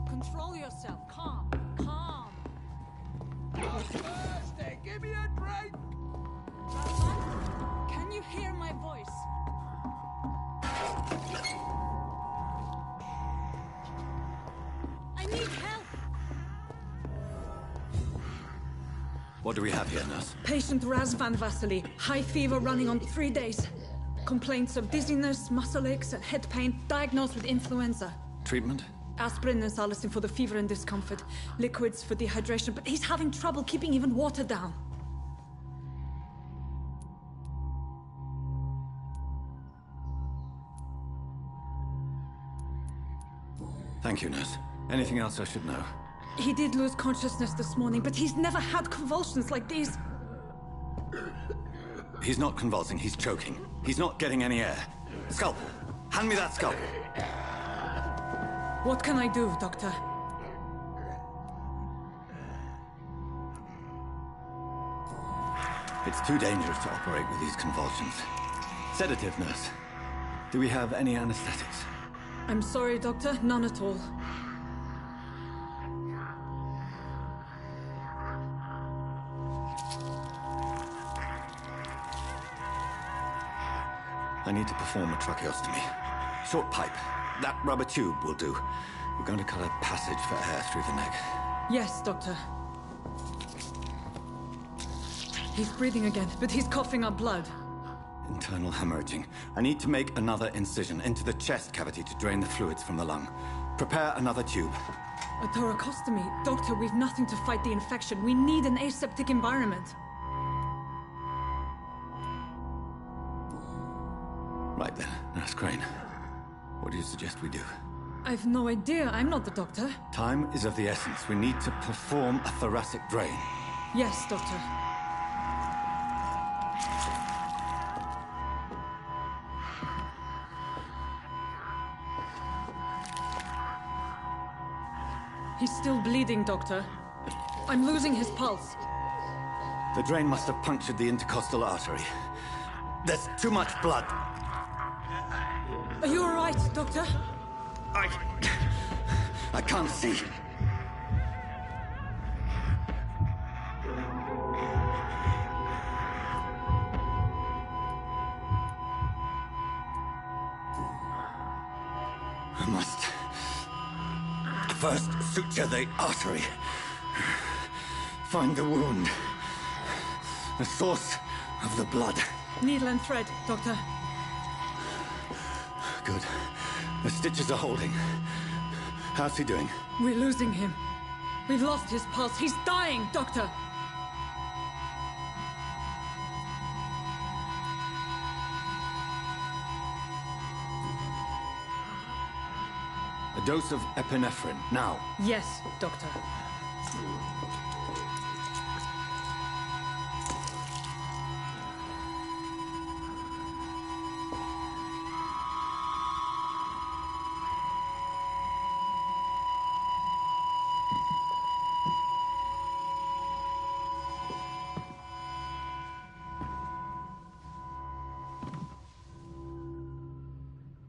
Control yourself. Calm. Calm. Thursday, give me a drink! Can you hear my voice? I need help. What do we have here, nurse? Patient Razvan Vasily. High fever running on 3 days. Complaints of dizziness, muscle aches, and head pain. Diagnosed with influenza. Treatment? Aspirin and salicin for the fever and discomfort. Liquids for dehydration, but he's having trouble keeping even water down. Thank you, nurse. Anything else I should know? He did lose consciousness this morning, but he's never had convulsions like these. He's not convulsing, he's choking. He's not getting any air. Scalpel! Hand me that scalpel! What can I do, Doctor? It's too dangerous to operate with these convulsions. Sedative, nurse. Do we have any anesthetics? I'm sorry, Doctor. None at all. I need to perform a tracheostomy. Short pipe. That rubber tube will do. We're going to cut a passage for air through the neck. Yes, Doctor. He's breathing again, but he's coughing up blood. Internal hemorrhaging. I need to make another incision into the chest cavity to drain the fluids from the lung. Prepare another tube. A thoracostomy. Doctor, we've nothing to fight the infection. We need an aseptic environment. Right then, Nurse Crane. What do you suggest we do? I've no idea. I'm not the doctor. Time is of the essence. We need to perform a thoracic drain. Yes, Doctor. He's still bleeding, Doctor. I'm losing his pulse. The drain must have punctured the intercostal artery. There's too much blood. Are you all right, Doctor? I can't see. I must first suture the artery. Find the wound. The source of the blood. Needle and thread, Doctor. Good. The stitches are holding. How's he doing? We're losing him. We've lost his pulse. He's dying, Doctor! A dose of epinephrine, now. Yes, Doctor.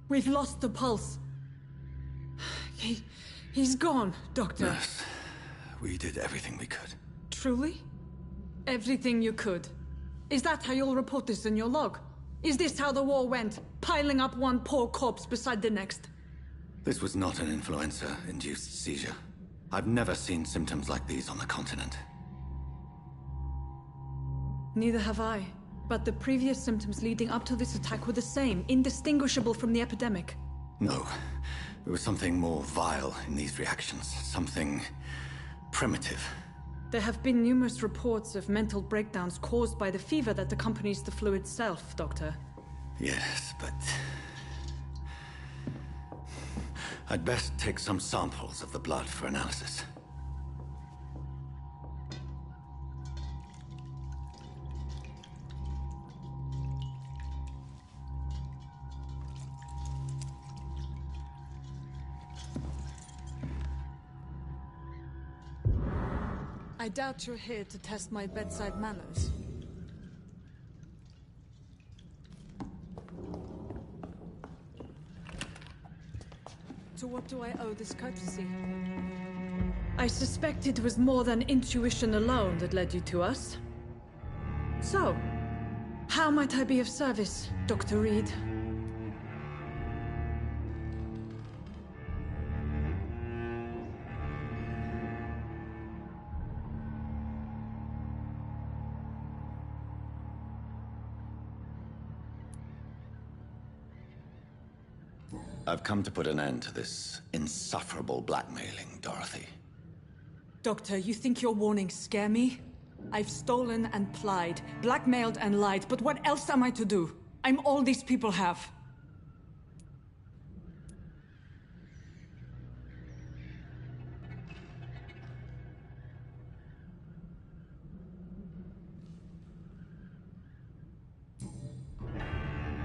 We've lost the pulse. He's gone, Doctor. Nurse, we did everything we could. Truly? Everything you could? Is that how you'll report this in your log? Is this how the war went? Piling up one poor corpse beside the next? This was not an influenza-induced seizure. I've never seen symptoms like these on the continent. Neither have I. But the previous symptoms leading up to this attack were the same, indistinguishable from the epidemic. No. There was something more vile in these reactions. Something primitive. There have been numerous reports of mental breakdowns caused by the fever that accompanies the flu itself, Doctor. Yes, but... I'd best take some samples of the blood for analysis. I doubt you're here to test my bedside manners. To what do I owe this courtesy? I suspect it was more than intuition alone that led you to us. So, how might I be of service, Dr. Reed? I've come to put an end to this insufferable blackmailing, Dorothy. Doctor, you think your warnings scare me? I've stolen and plied, blackmailed and lied, but what else am I to do? I'm all these people have.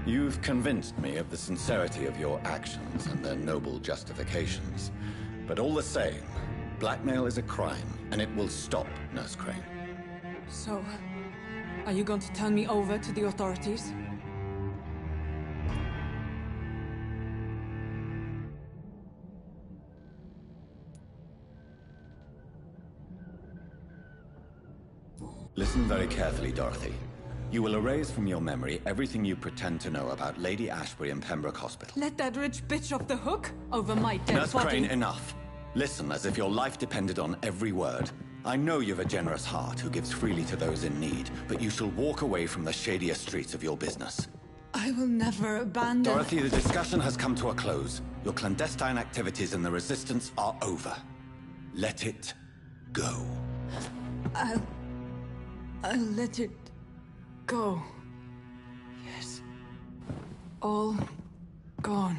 You've convinced me of the sincerity of your actions and their noble justifications. But all the same, blackmail is a crime, and it will stop, Nurse Crane. So, are you going to turn me over to the authorities? Listen very carefully, Dorothy. You will erase from your memory everything you pretend to know about Lady Ashbury and Pembroke Hospital. Let that rich bitch off the hook over my dead Nurse body. Crane, enough. Listen as if your life depended on every word. I know you've a generous heart who gives freely to those in need, but you shall walk away from the shadier streets of your business. I will never abandon... Dorothy, the discussion has come to a close. Your clandestine activities in the Resistance are over. Let it go. I'll let it go. Yes. All gone.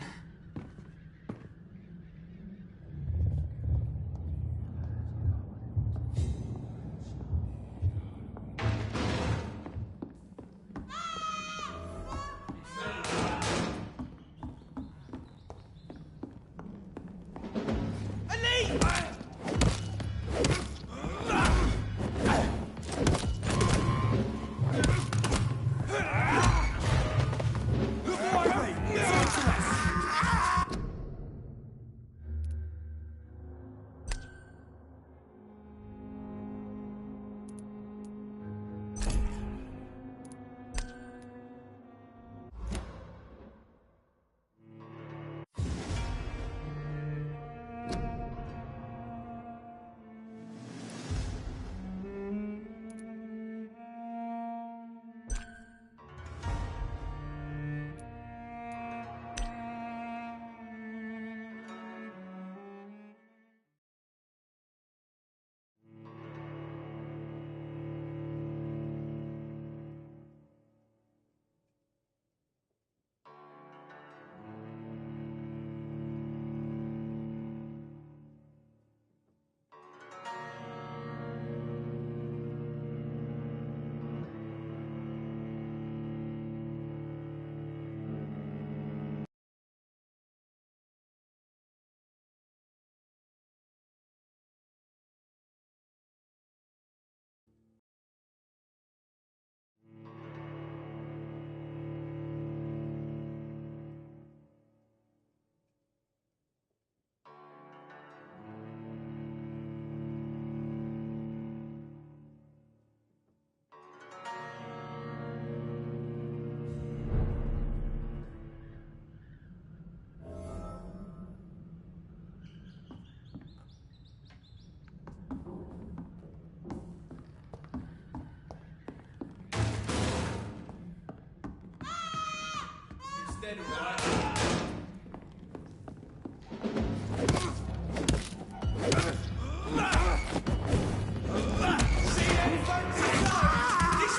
This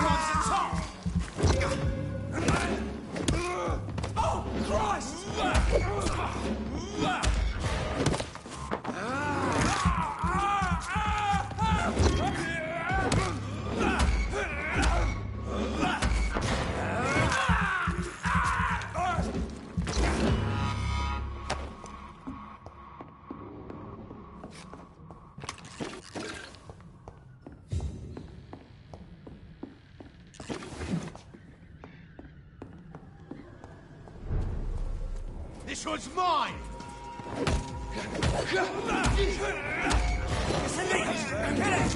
one's the top! Oh, Christ! This one's mine! It's a leech! Get it!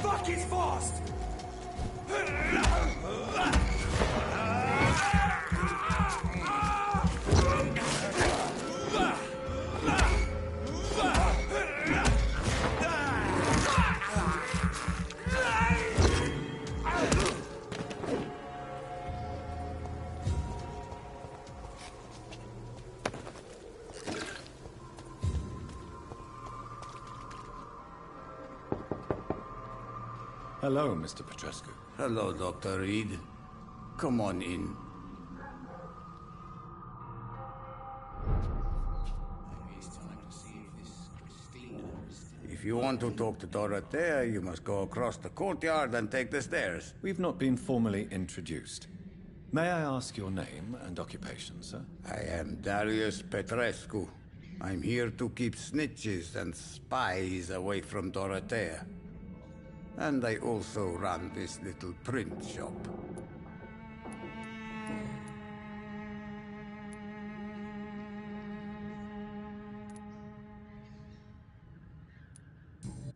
Fuck, it's fast! Hello, Mr. Petrescu. Hello, Dr. Reed. Come on in. If you want to talk to Dorothea, you must go across the courtyard and take the stairs. We've not been formally introduced. May I ask your name and occupation, sir? I am Darius Petrescu. I'm here to keep snitches and spies away from Dorothea. And I also run this little print shop.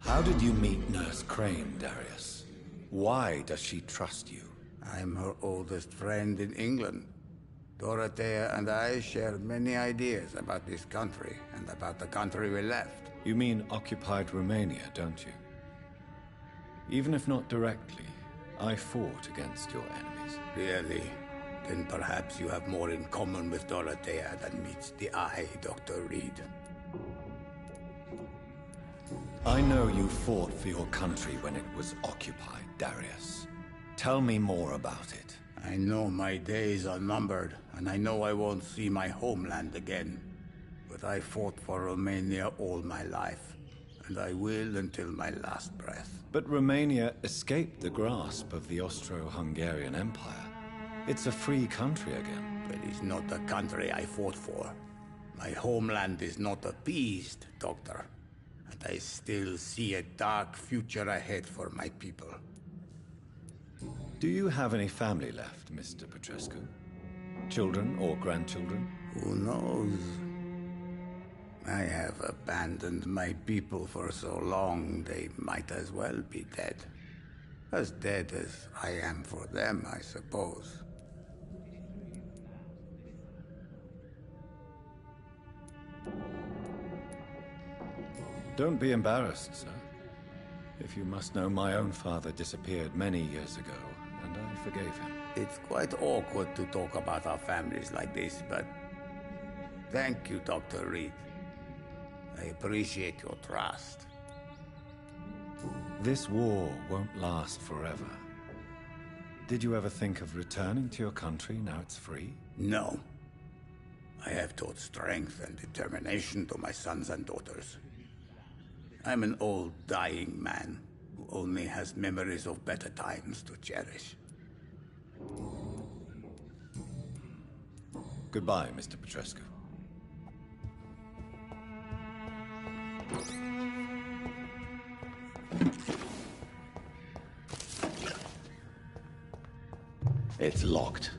How did you meet Nurse Crane, Darius? Why does she trust you? I'm her oldest friend in England. Dorothea and I share many ideas about this country and about the country we left. You mean occupied Romania, don't you? Even if not directly, I fought against your enemies. Really? Then perhaps you have more in common with Dorothea than meets the eye, Dr. Reed. I know you fought for your country when it was occupied, Darius. Tell me more about it. I know my days are numbered, and I know I won't see my homeland again. But I fought for Romania all my life, and I will until my last breath. But Romania escaped the grasp of the Austro-Hungarian Empire. It's a free country again. But it's not the country I fought for. My homeland is not appeased, Doctor. And I still see a dark future ahead for my people. Do you have any family left, Mr. Petrescu? Children or grandchildren? Who knows? I have abandoned my people for so long, they might as well be dead. As dead as I am for them, I suppose. Don't be embarrassed, sir. If you must know, my own father disappeared many years ago, and I forgave him. It's quite awkward to talk about our families like this, but thank you, Dr. Reed. I appreciate your trust. This war won't last forever. Did you ever think of returning to your country now it's free? No. I have taught strength and determination to my sons and daughters. I'm an old, dying man who only has memories of better times to cherish. Goodbye, Mr. Petrescu. It's locked.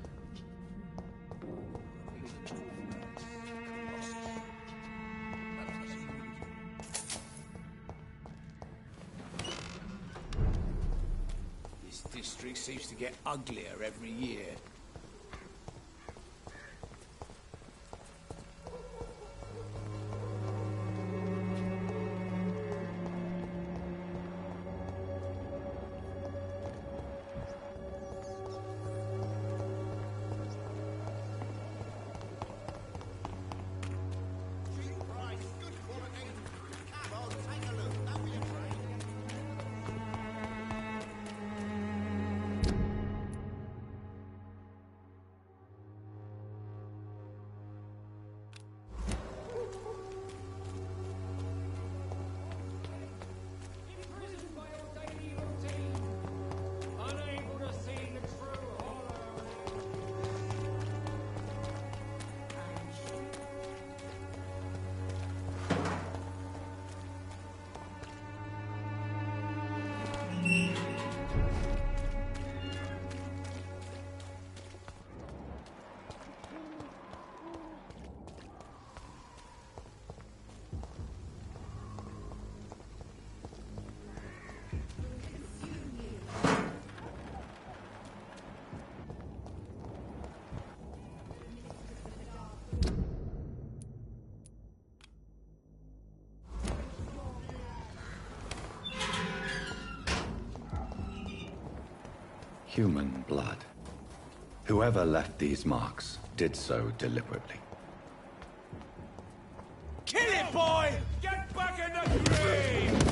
district seems to get uglier every year. Human blood. Whoever left these marks did so deliberately. Kill it, boy! Get back in the grave!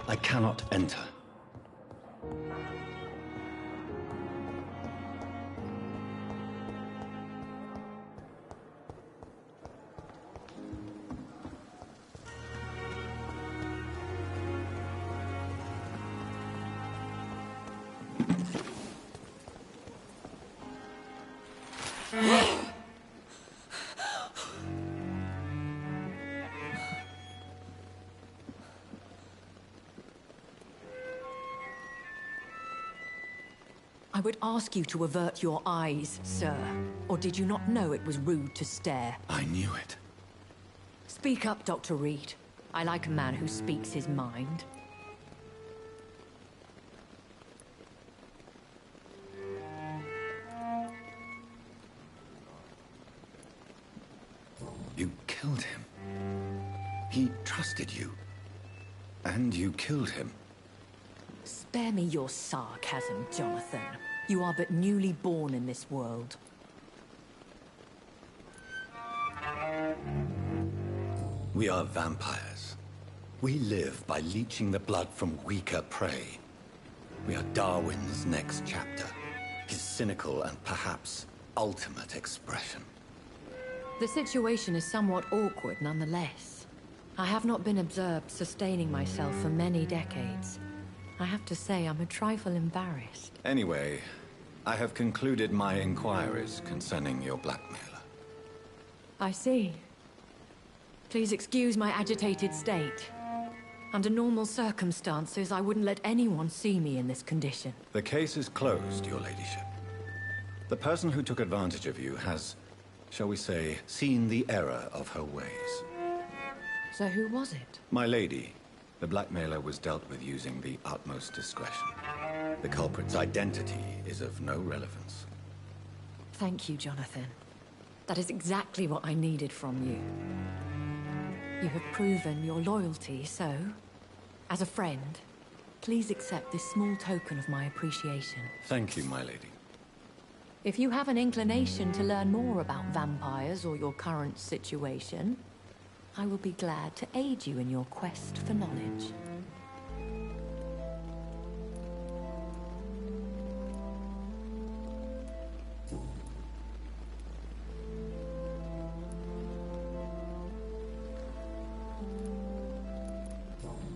I cannot enter. I would ask you to avert your eyes, sir. Or did you not know it was rude to stare? I knew it. Speak up, Dr. Reed. I like a man who speaks his mind. You killed him. He trusted you. And you killed him. Spare me your sarcasm, Jonathan. You are but newly born in this world. We are vampires. We live by leeching the blood from weaker prey. We are Darwin's next chapter. His cynical and perhaps ultimate expression. The situation is somewhat awkward nonetheless. I have not been observed sustaining myself for many decades. I have to say I'm a trifle embarrassed. Anyway, I have concluded my inquiries concerning your blackmailer. I see. Please excuse my agitated state. Under normal circumstances, I wouldn't let anyone see me in this condition. The case is closed, your ladyship. The person who took advantage of you has, shall we say, seen the error of her ways. So who was it? My lady, the blackmailer was dealt with using the utmost discretion. The culprit's identity is of no relevance. Thank you, Jonathan. That is exactly what I needed from you. You have proven your loyalty, so, as a friend, please accept this small token of my appreciation. Thank you, my lady. If you have an inclination to learn more about vampires or your current situation, I will be glad to aid you in your quest for knowledge.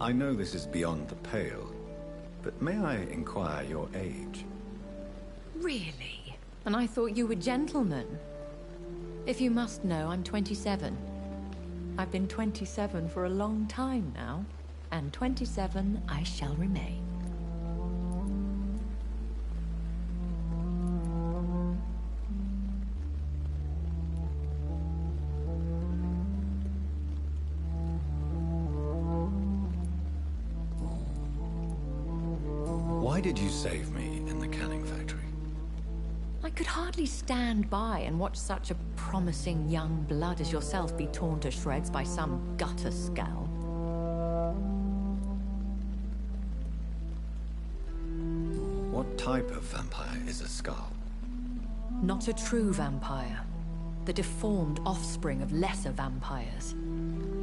I know this is beyond the pale, but may I inquire your age? Really? And I thought you were gentlemen. If you must know, I'm 27. I've been 27 for a long time now, and 27 I shall remain. Why did you save me in the canning factory? I could hardly stand by and watch such a promising young blood as yourself be torn to shreds by some gutter scowl. What type of vampire is a skull? Not a true vampire. The deformed offspring of lesser vampires.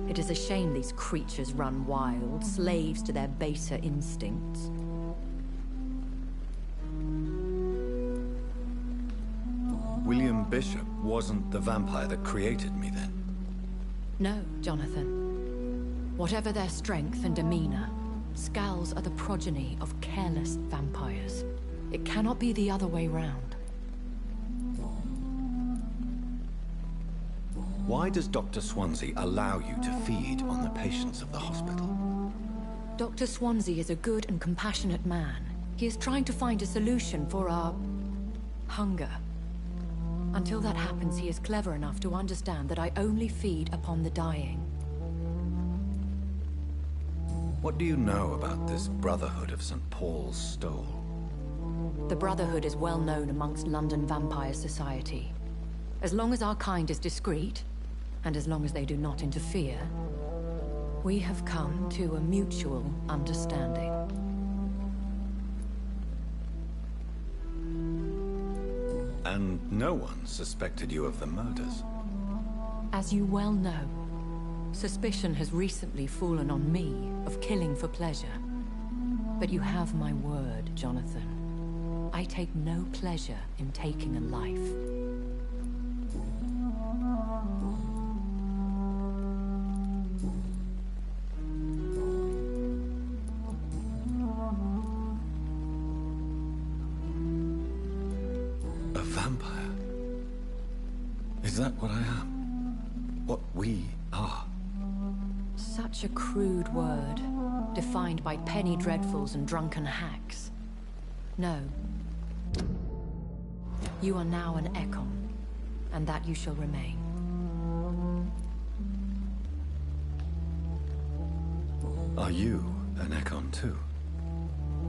It is a shame these creatures run wild, slaves to their baser instincts. William Bishop wasn't the vampire that created me, then? No, Jonathan. Whatever their strength and demeanor, Skulls are the progeny of careless vampires. It cannot be the other way round. Why does Dr. Swansea allow you to feed on the patients of the hospital? Dr. Swansea is a good and compassionate man. He is trying to find a solution for our hunger. Until that happens, he is clever enough to understand that I only feed upon the dying. What do you know about this Brotherhood of St. Paul's Stole? The Brotherhood is well known amongst London Vampire Society. As long as our kind is discreet, and as long as they do not interfere, we have come to a mutual understanding. And no one suspected you of the murders? As you well know, suspicion has recently fallen on me of killing for pleasure. But you have my word, Jonathan. I take no pleasure in taking a life. A vampire? Is that what I am? What we are? Such a crude word, defined by penny dreadfuls and drunken hacks. No. You are now an Ekon, and that you shall remain. Are you an Ekon too?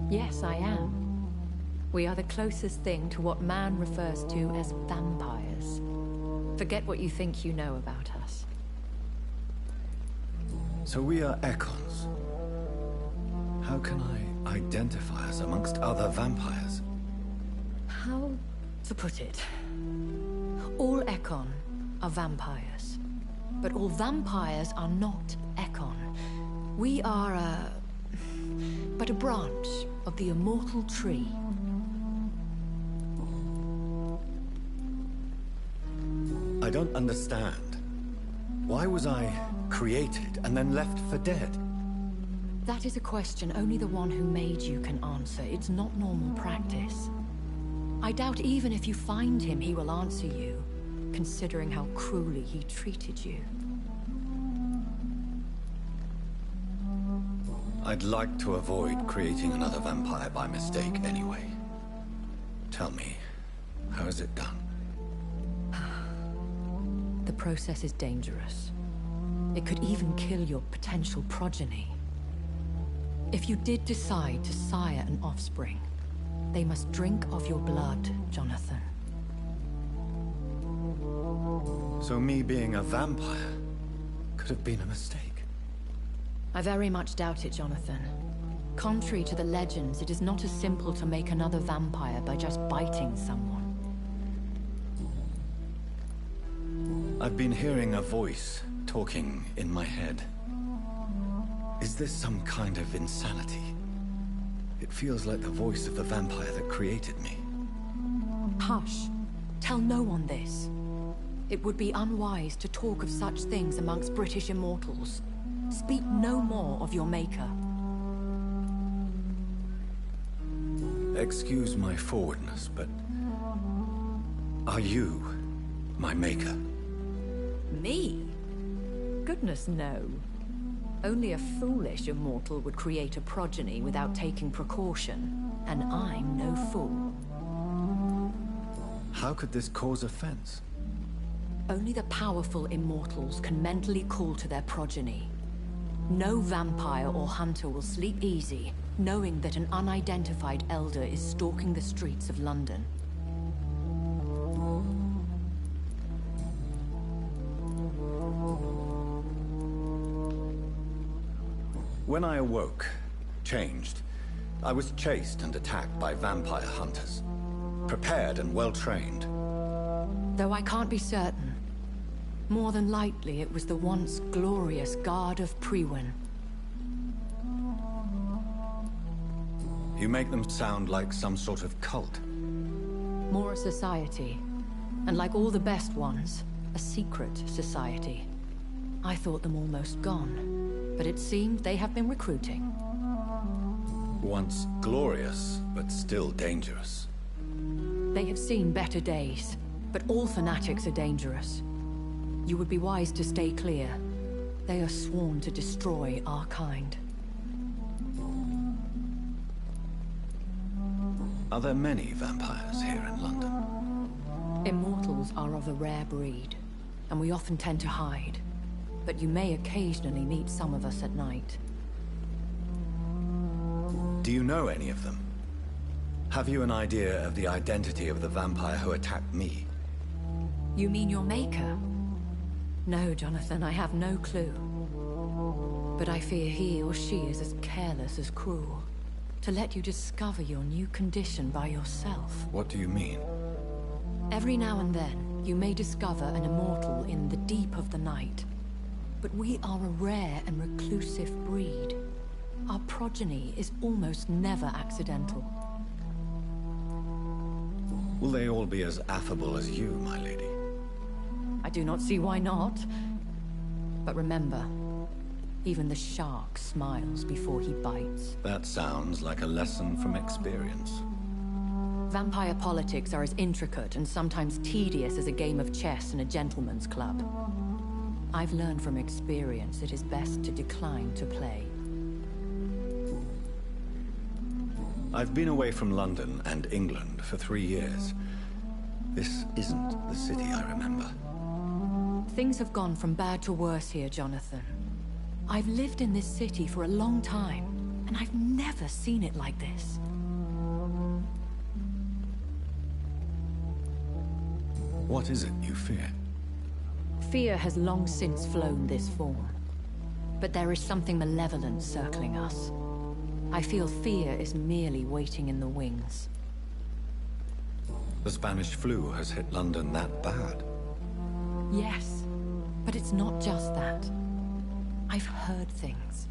Yes, I am. We are the closest thing to what man refers to as vampires. Forget what you think you know about us. So we are Ekons. How can I identify us amongst other vampires? How to put it? All Ekon are vampires. But all vampires are not Ekon. We are but a branch of the immortal tree. I don't understand. Why was I created and then left for dead? That is a question only the one who made you can answer. It's not normal practice. I doubt even if you find him, he will answer you, considering how cruelly he treated you. I'd like to avoid creating another vampire by mistake anyway. Tell me, how is it done? The process is dangerous. It could even kill your potential progeny. If you did decide to sire an offspring, they must drink of your blood, Jonathan. So me being a vampire could have been a mistake. I very much doubt it, Jonathan. Contrary to the legends, it is not as simple to make another vampire by just biting someone. I've been hearing a voice talking in my head. Is this some kind of insanity? It feels like the voice of the vampire that created me. Hush. Tell no one this. It would be unwise to talk of such things amongst British immortals. Speak no more of your maker. Excuse my forwardness, but are you my maker? Me? Goodness, no. Only a foolish immortal would create a progeny without taking precaution, and I'm no fool. How could this cause offense? Only the powerful immortals can mentally call to their progeny. No vampire or hunter will sleep easy, knowing that an unidentified elder is stalking the streets of London. When I awoke, changed, I was chased and attacked by vampire hunters. Prepared and well-trained. Though I can't be certain. More than likely, it was the once glorious Guard of Priwen. You make them sound like some sort of cult. More a society. And like all the best ones, a secret society. I thought them almost gone. But it seemed they have been recruiting. Once glorious, but still dangerous. They have seen better days, but all fanatics are dangerous. You would be wise to stay clear. They are sworn to destroy our kind. Are there many vampires here in London? Immortals are of a rare breed, and we often tend to hide. But you may occasionally meet some of us at night. Do you know any of them? Have you an idea of the identity of the vampire who attacked me? You mean your maker? No, Jonathan, I have no clue. But I fear he or she is as careless as cruel. To let you discover your new condition by yourself. What do you mean? Every now and then, you may discover an immortal in the deep of the night. But we are a rare and reclusive breed. Our progeny is almost never accidental. Will they all be as affable as you, my lady? I do not see why not. But remember, even the shark smiles before he bites. That sounds like a lesson from experience. Vampire politics are as intricate and sometimes tedious as a game of chess in a gentleman's club. I've learned from experience it is best to decline to play. I've been away from London and England for 3 years. This isn't the city I remember. Things have gone from bad to worse here, Jonathan. I've lived in this city for a long time, and I've never seen it like this. What is it you fear? Fear has long since flown this form. But there is something malevolent circling us. I feel fear is merely waiting in the wings. The Spanish flu has hit London that bad? Yes, but it's not just that. I've heard things.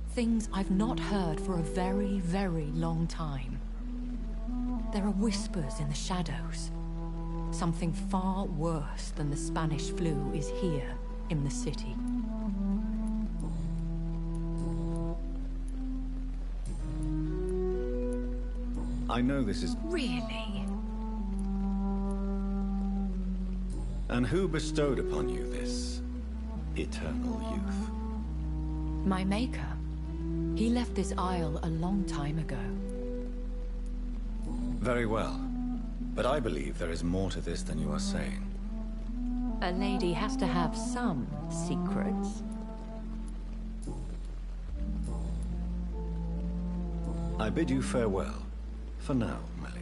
Things I've not heard for a very, very long time. There are whispers in the shadows. Something far worse than the Spanish flu is here in the city. I know this is... Really? And who bestowed upon you this eternal youth? My maker. He left this isle a long time ago. Very well. But I believe there is more to this than you are saying. A lady has to have some secrets. I bid you farewell. For now, my lady.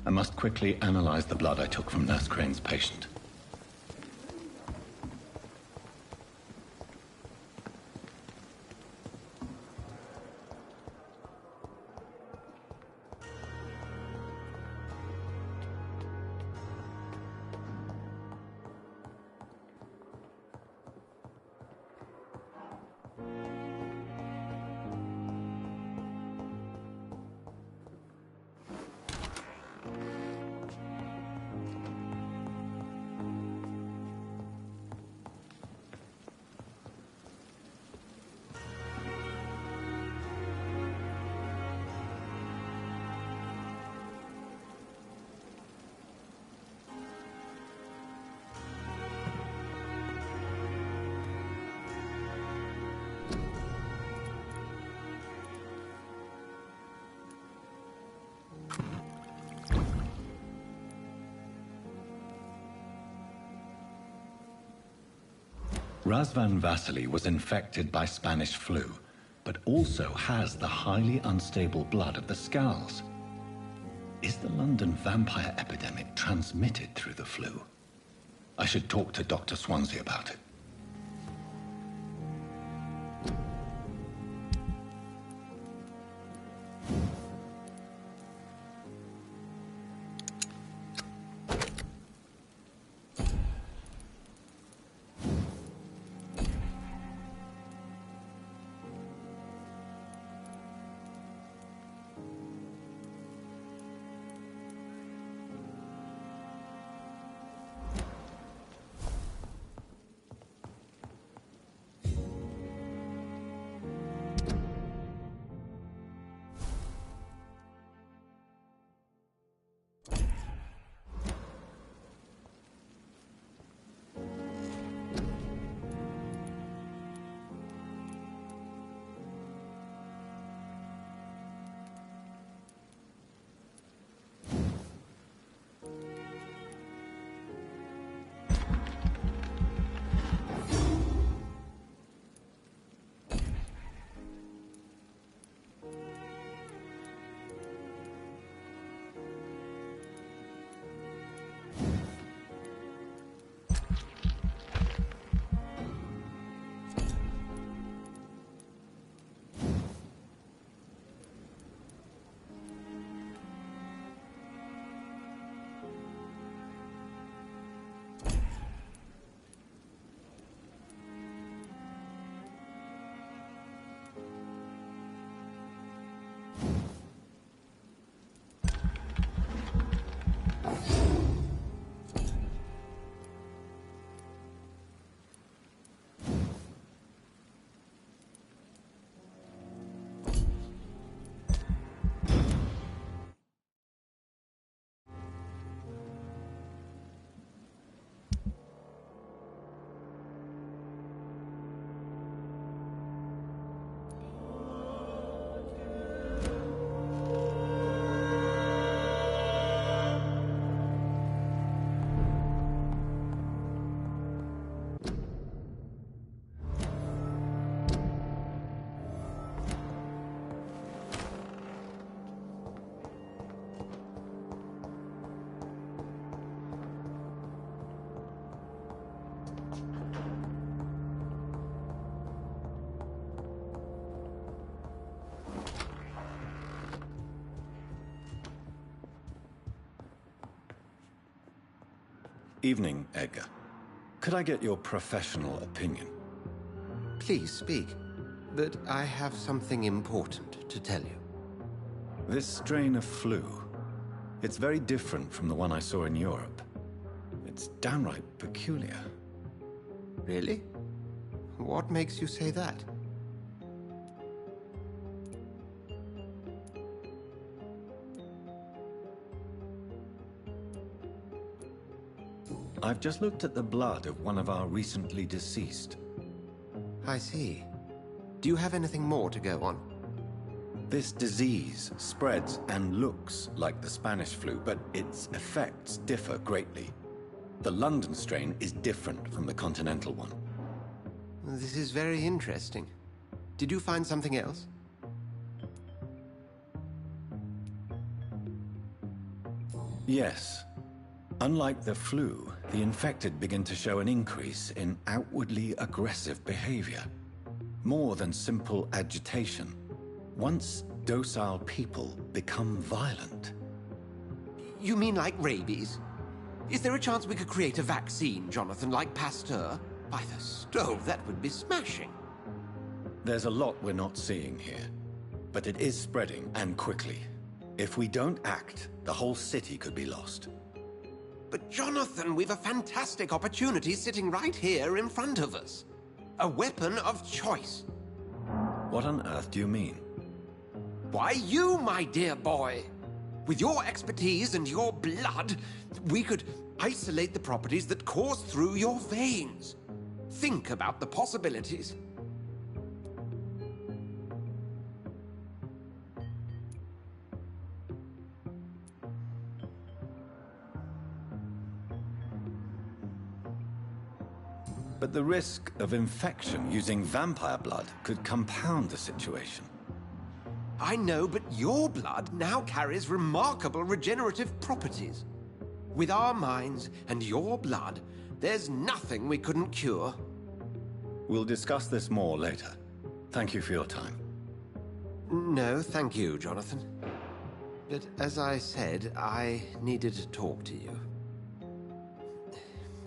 I must quickly analyze the blood I took from Nurse Crane's patient. Razvan Vasily was infected by Spanish flu, but also has the highly unstable blood of the Skulls. Is the London vampire epidemic transmitted through the flu? I should talk to Dr. Swansea about it. Evening, Edgar. Could I get your professional opinion? Please speak, but I have something important to tell you. This strain of flu, it's very different from the one I saw in Europe. It's downright peculiar. Really? What makes you say that? I've just looked at the blood of one of our recently deceased. I see. Do you have anything more to go on? This disease spreads and looks like the Spanish flu, but its effects differ greatly. The London strain is different from the continental one. This is very interesting. Did you find something else? Yes. Unlike the flu, the infected begin to show an increase in outwardly aggressive behavior. More than simple agitation. Once docile people become violent. You mean like rabies? Is there a chance we could create a vaccine, Jonathan, like Pasteur? By the stove, that would be smashing. There's a lot we're not seeing here. But it is spreading, and quickly. If we don't act, the whole city could be lost. But Jonathan, we've a fantastic opportunity sitting right here in front of us. A weapon of choice. What on earth do you mean? Why, you, my dear boy. With your expertise and your blood, we could isolate the properties that course through your veins. Think about the possibilities. But the risk of infection using vampire blood could compound the situation. I know, but your blood now carries remarkable regenerative properties. With our minds and your blood, there's nothing we couldn't cure. We'll discuss this more later. Thank you for your time. No, thank you, Jonathan. But as I said, I needed to talk to you.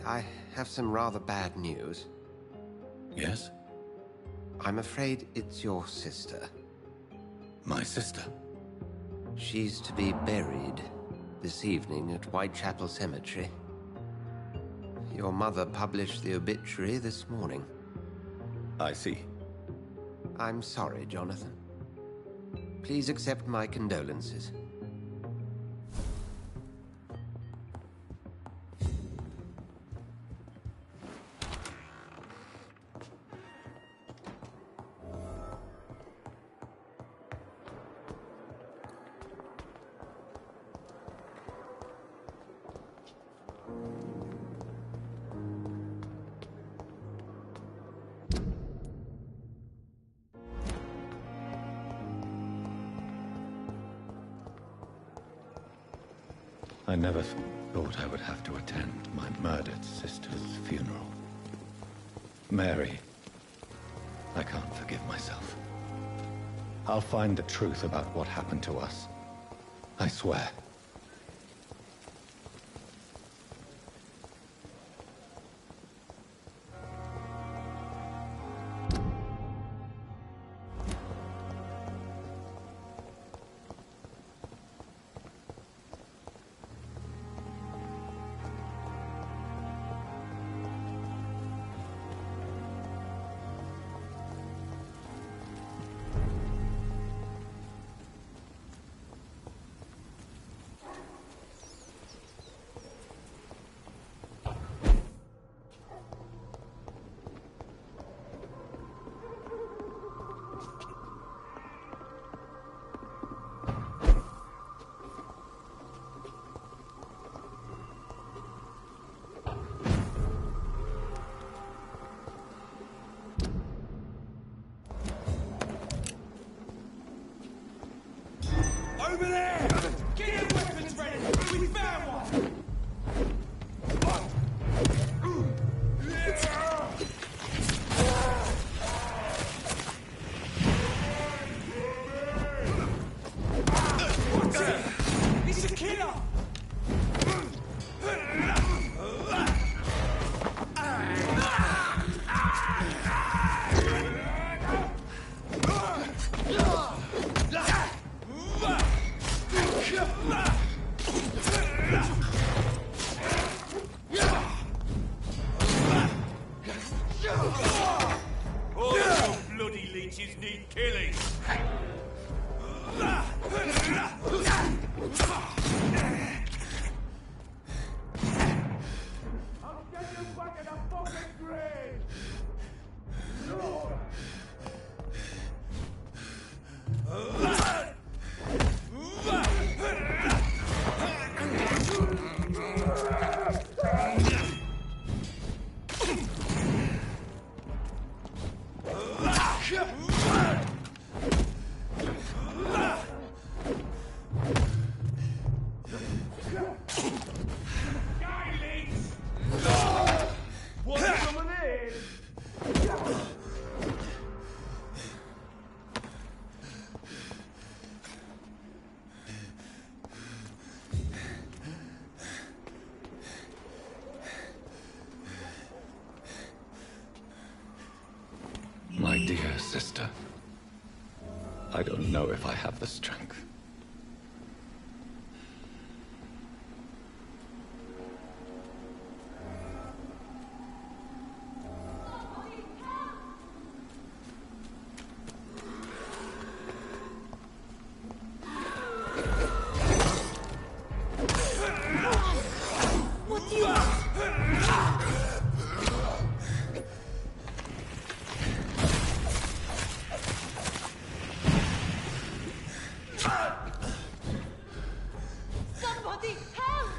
I have some rather bad news. Yes? I'm afraid it's your sister. My sister? She's to be buried this evening at Whitechapel Cemetery. Your mother published the obituary this morning. I see. I'm sorry, Jonathan. Please accept my condolences. I never thought I would have to attend my murdered sister's funeral. Mary, I can't forgive myself. I'll find the truth about what happened to us. I swear. All your bloody leeches need killing. I'll get you back in a fucking grave! My dear sister, I don't know if I have the strength. What do you want? Somebody help!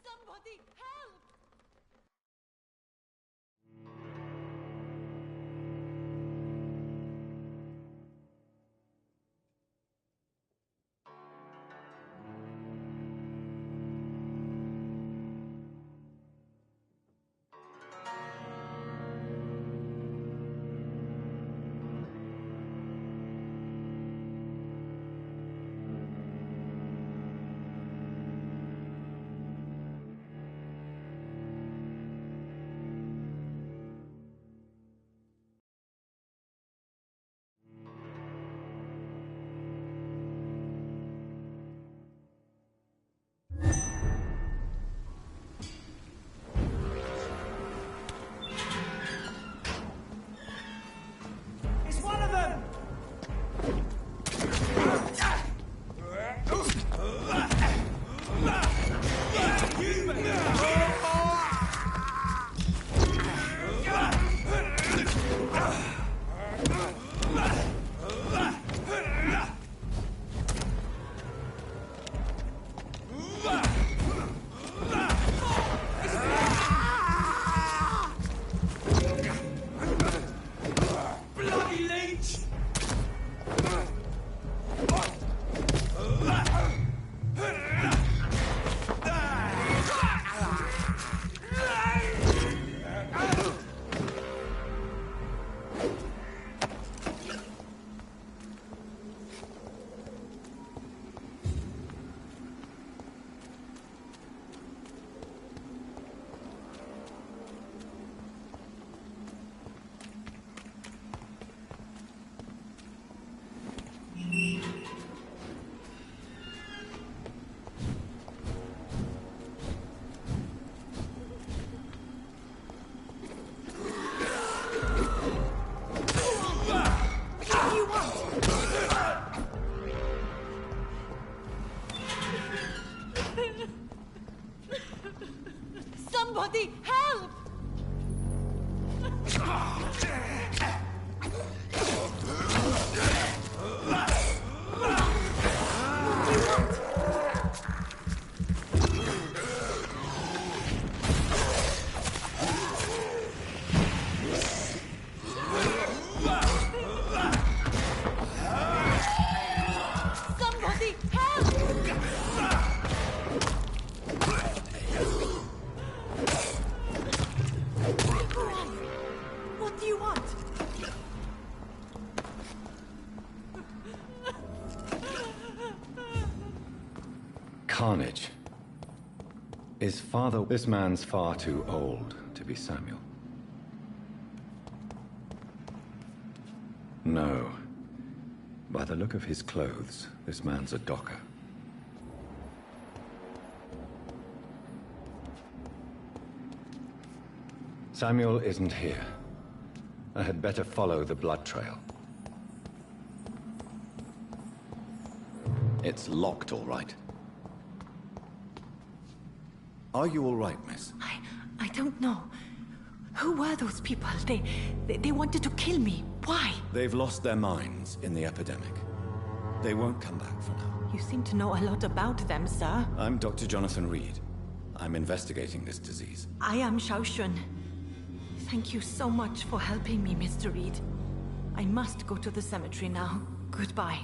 Somebody help! carnage. Is father... This man's far too old to be Samuel. No. By the look of his clothes, this man's a docker. Samuel isn't here. I had better follow the blood trail. It's locked, all right. Are you all right, miss? I don't know. Who were those people? They wanted to kill me. Why? They've lost their minds in the epidemic. They won't come back for now. You seem to know a lot about them, sir. I'm Dr. Jonathan Reed. I'm investigating this disease. I am Xiaoxun. Thank you so much for helping me, Mr. Reed. I must go to the cemetery now. Goodbye.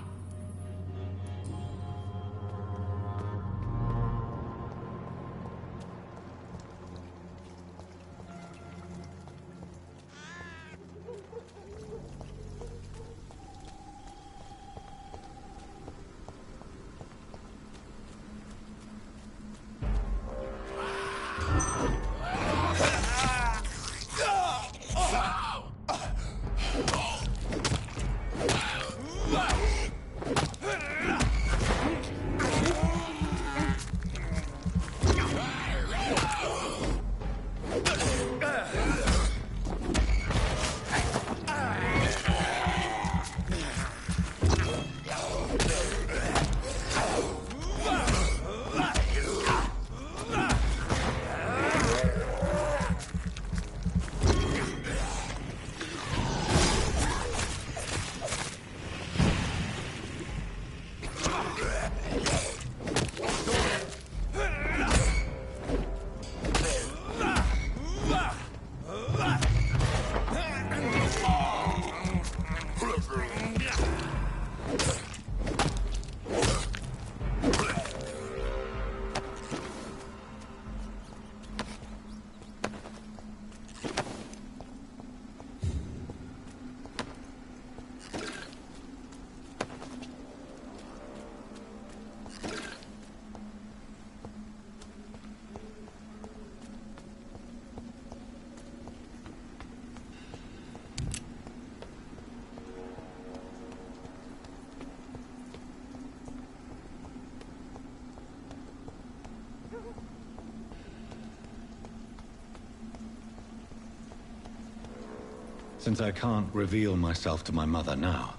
Since I can't reveal myself to my mother now,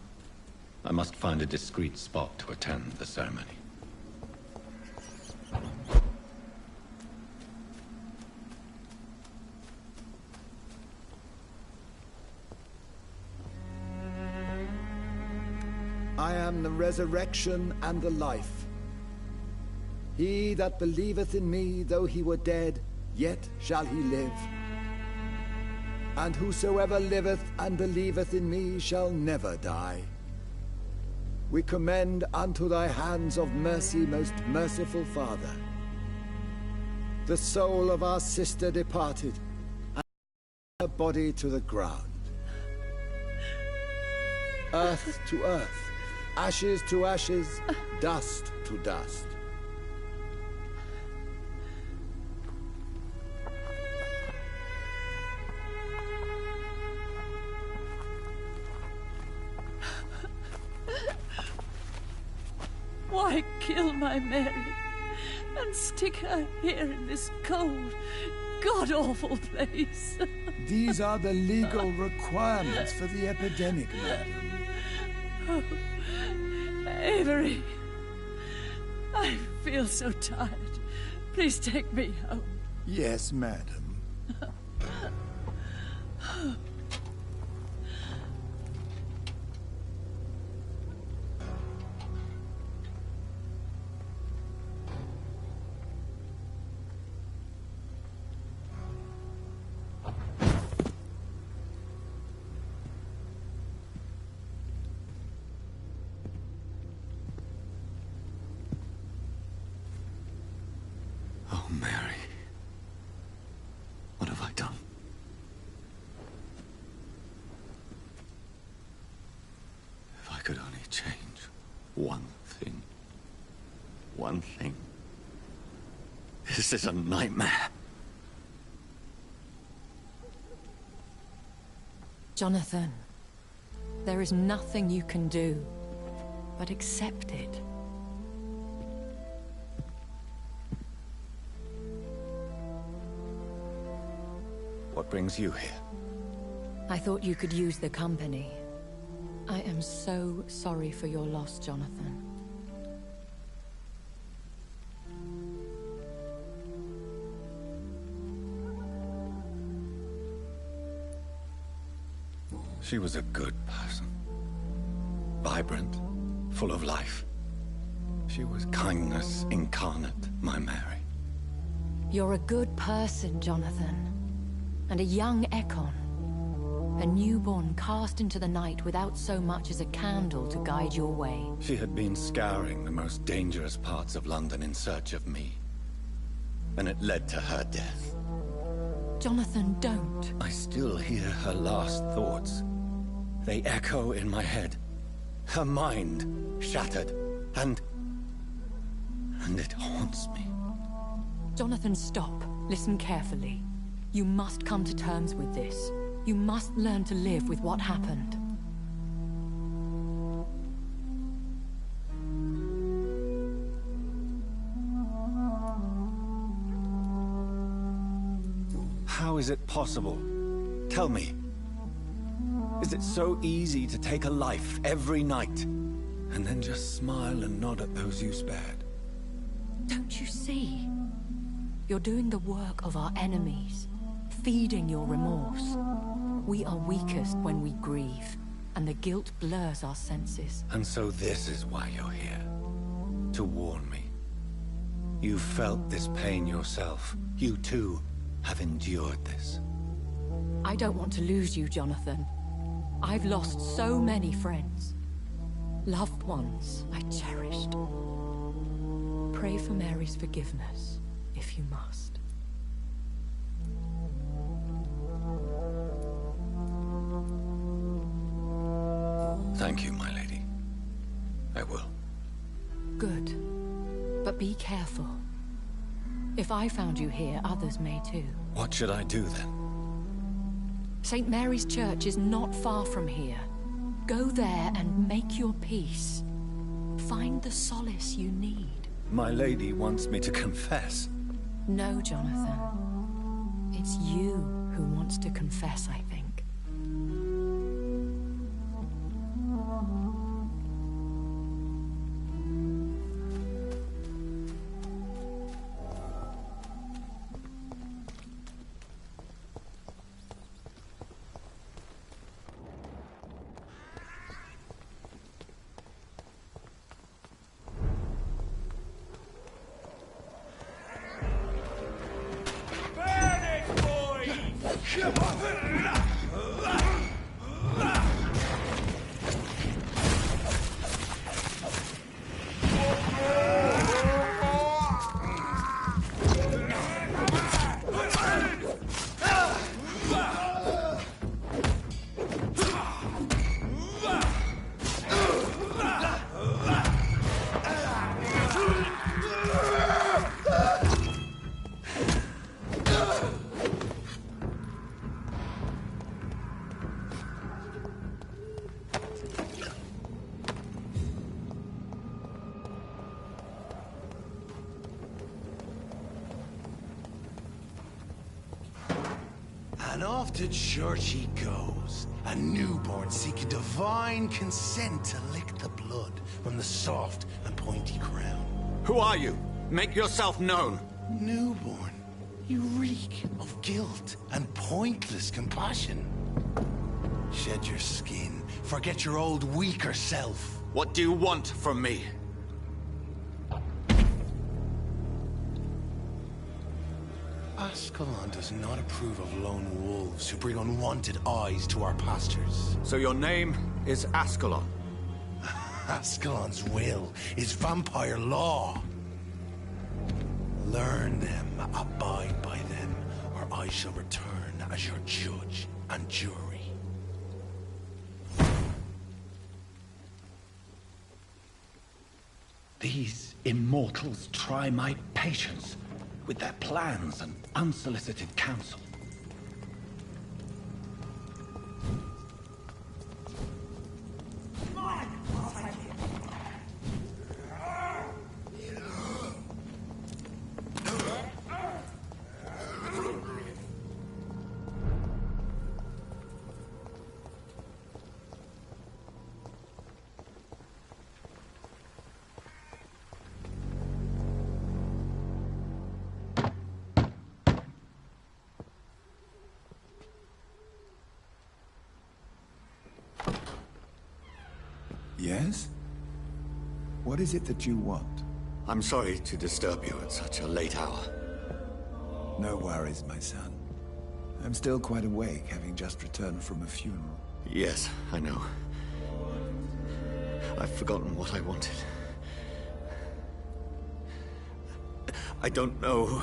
I must find a discreet spot to attend the ceremony. I am the resurrection and the life. He that believeth in me, though he were dead, yet shall he live. And whosoever liveth and believeth in me shall never die. We commend unto thy hands of mercy, most merciful Father, the soul of our sister departed, and her body to the ground. Earth to earth, ashes to ashes, dust to dust. Why kill my Mary and stick her here in this cold, god-awful place? These are the legal requirements for the epidemic, madam. Oh, Avery, I feel so tired. Please take me home. Yes, madam. Oh, Mary. What have I done? If I could only change one thing. One thing. This is a nightmare. Jonathan, there is nothing you can do but accept it. What brings you here? I thought you could use the company. I am so sorry for your loss, Jonathan. She was a good person. Vibrant, full of life. She was kindness incarnate, my Mary. You're a good person, Jonathan. And a young Ekon. A newborn cast into the night without so much as a candle to guide your way. She had been scouring the most dangerous parts of London in search of me. And it led to her death. Jonathan, don't. I still hear her last thoughts. They echo in my head. Her mind shattered, and it haunts me. Jonathan, stop. Listen carefully. You must come to terms with this. You must learn to live with what happened. How is it possible? Tell me. Is it so easy to take a life every night, and then just smile and nod at those you spared? Don't you see? You're doing the work of our enemies, feeding your remorse. We are weakest when we grieve, and the guilt blurs our senses. And so this is why you're here. To warn me. You felt this pain yourself. You too have endured this. I don't want to lose you, Jonathan. I've lost so many friends. Loved ones I cherished. Pray for Mary's forgiveness, if you must. Thank you, my lady. I will. Good. But be careful. If I found you here, others may too. What should I do then? St. Mary's Church is not far from here. Go there and make your peace. Find the solace you need. My lady wants me to confess. No, Jonathan. It's you who wants to confess, I think. And off to church he goes, a newborn seeking divine consent to lick the blood from the soft and pointy crown. Who are you? Make yourself known. Newborn, you reek of guilt and pointless compassion. Shed your skin, forget your old weaker self. What do you want from me? Ascalon does not approve of lone wolves who bring unwanted eyes to our pastures. So your name is Ascalon? Ascalon's will is vampire law. Learn them, abide by them, or I shall return as your judge and jury. These immortals try my patience. with their plans and unsolicited counsel. Yes? What is it that you want? I'm sorry to disturb you at such a late hour. No worries, my son. I'm still quite awake, having just returned from a funeral. Yes, I know. I've forgotten what I wanted. I don't know.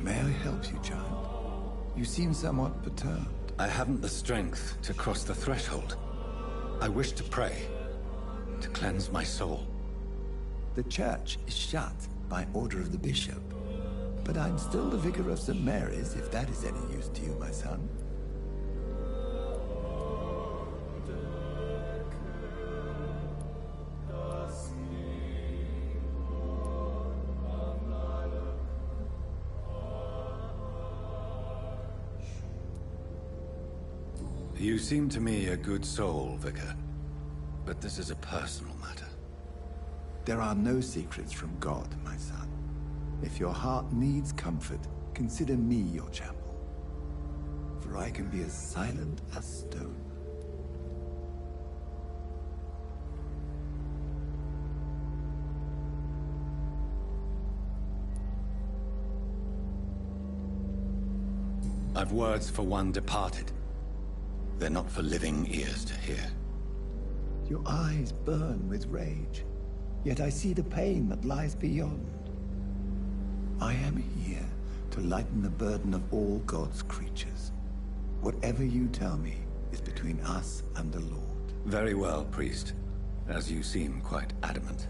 May I help you, child? You seem somewhat perturbed. I haven't the strength to cross the threshold. I wish to pray, to cleanse my soul. The church is shut by order of the bishop. But I'm still the vicar of St. Mary's, if that is any use to you, my son. You seem to me a good soul, Vicar. But this is a personal matter. There are no secrets from God, my son. If your heart needs comfort, consider me your chapel. For I can be as silent as stone. I've words for one departed. They're not for living ears to hear. Your eyes burn with rage, yet I see the pain that lies beyond. I am here to lighten the burden of all God's creatures. Whatever you tell me is between us and the Lord. Very well, priest, as you seem quite adamant.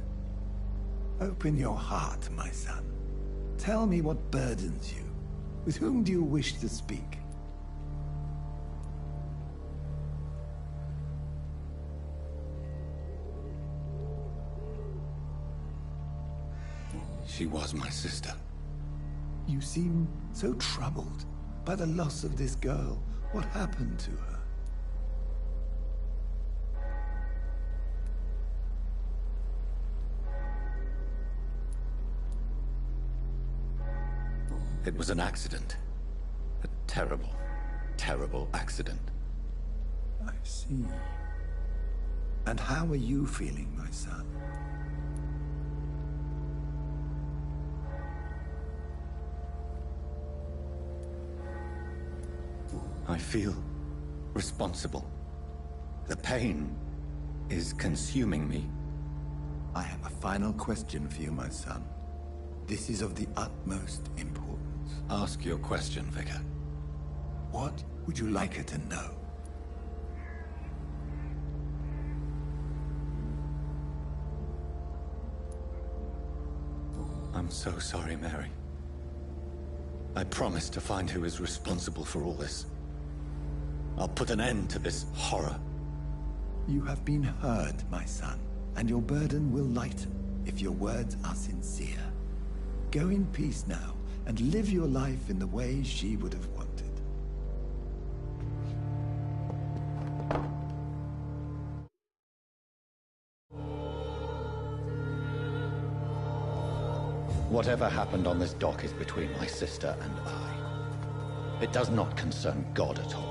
Open your heart, my son. Tell me what burdens you. With whom do you wish to speak? She was my sister. You seem so troubled by the loss of this girl. What happened to her? It was an accident. A terrible, terrible accident. I see. And how are you feeling, my son? I feel responsible. The pain is consuming me. I have a final question for you, my son. This is of the utmost importance. Ask your question, Vicar. What would you like her to know? I'm so sorry, Mary. I promise to find who is responsible for all this. I'll put an end to this horror. You have been heard, my son, and your burden will lighten if your words are sincere. Go in peace now, and live your life in the way she would have wanted. Whatever happened on this dock is between my sister and I. It does not concern God at all.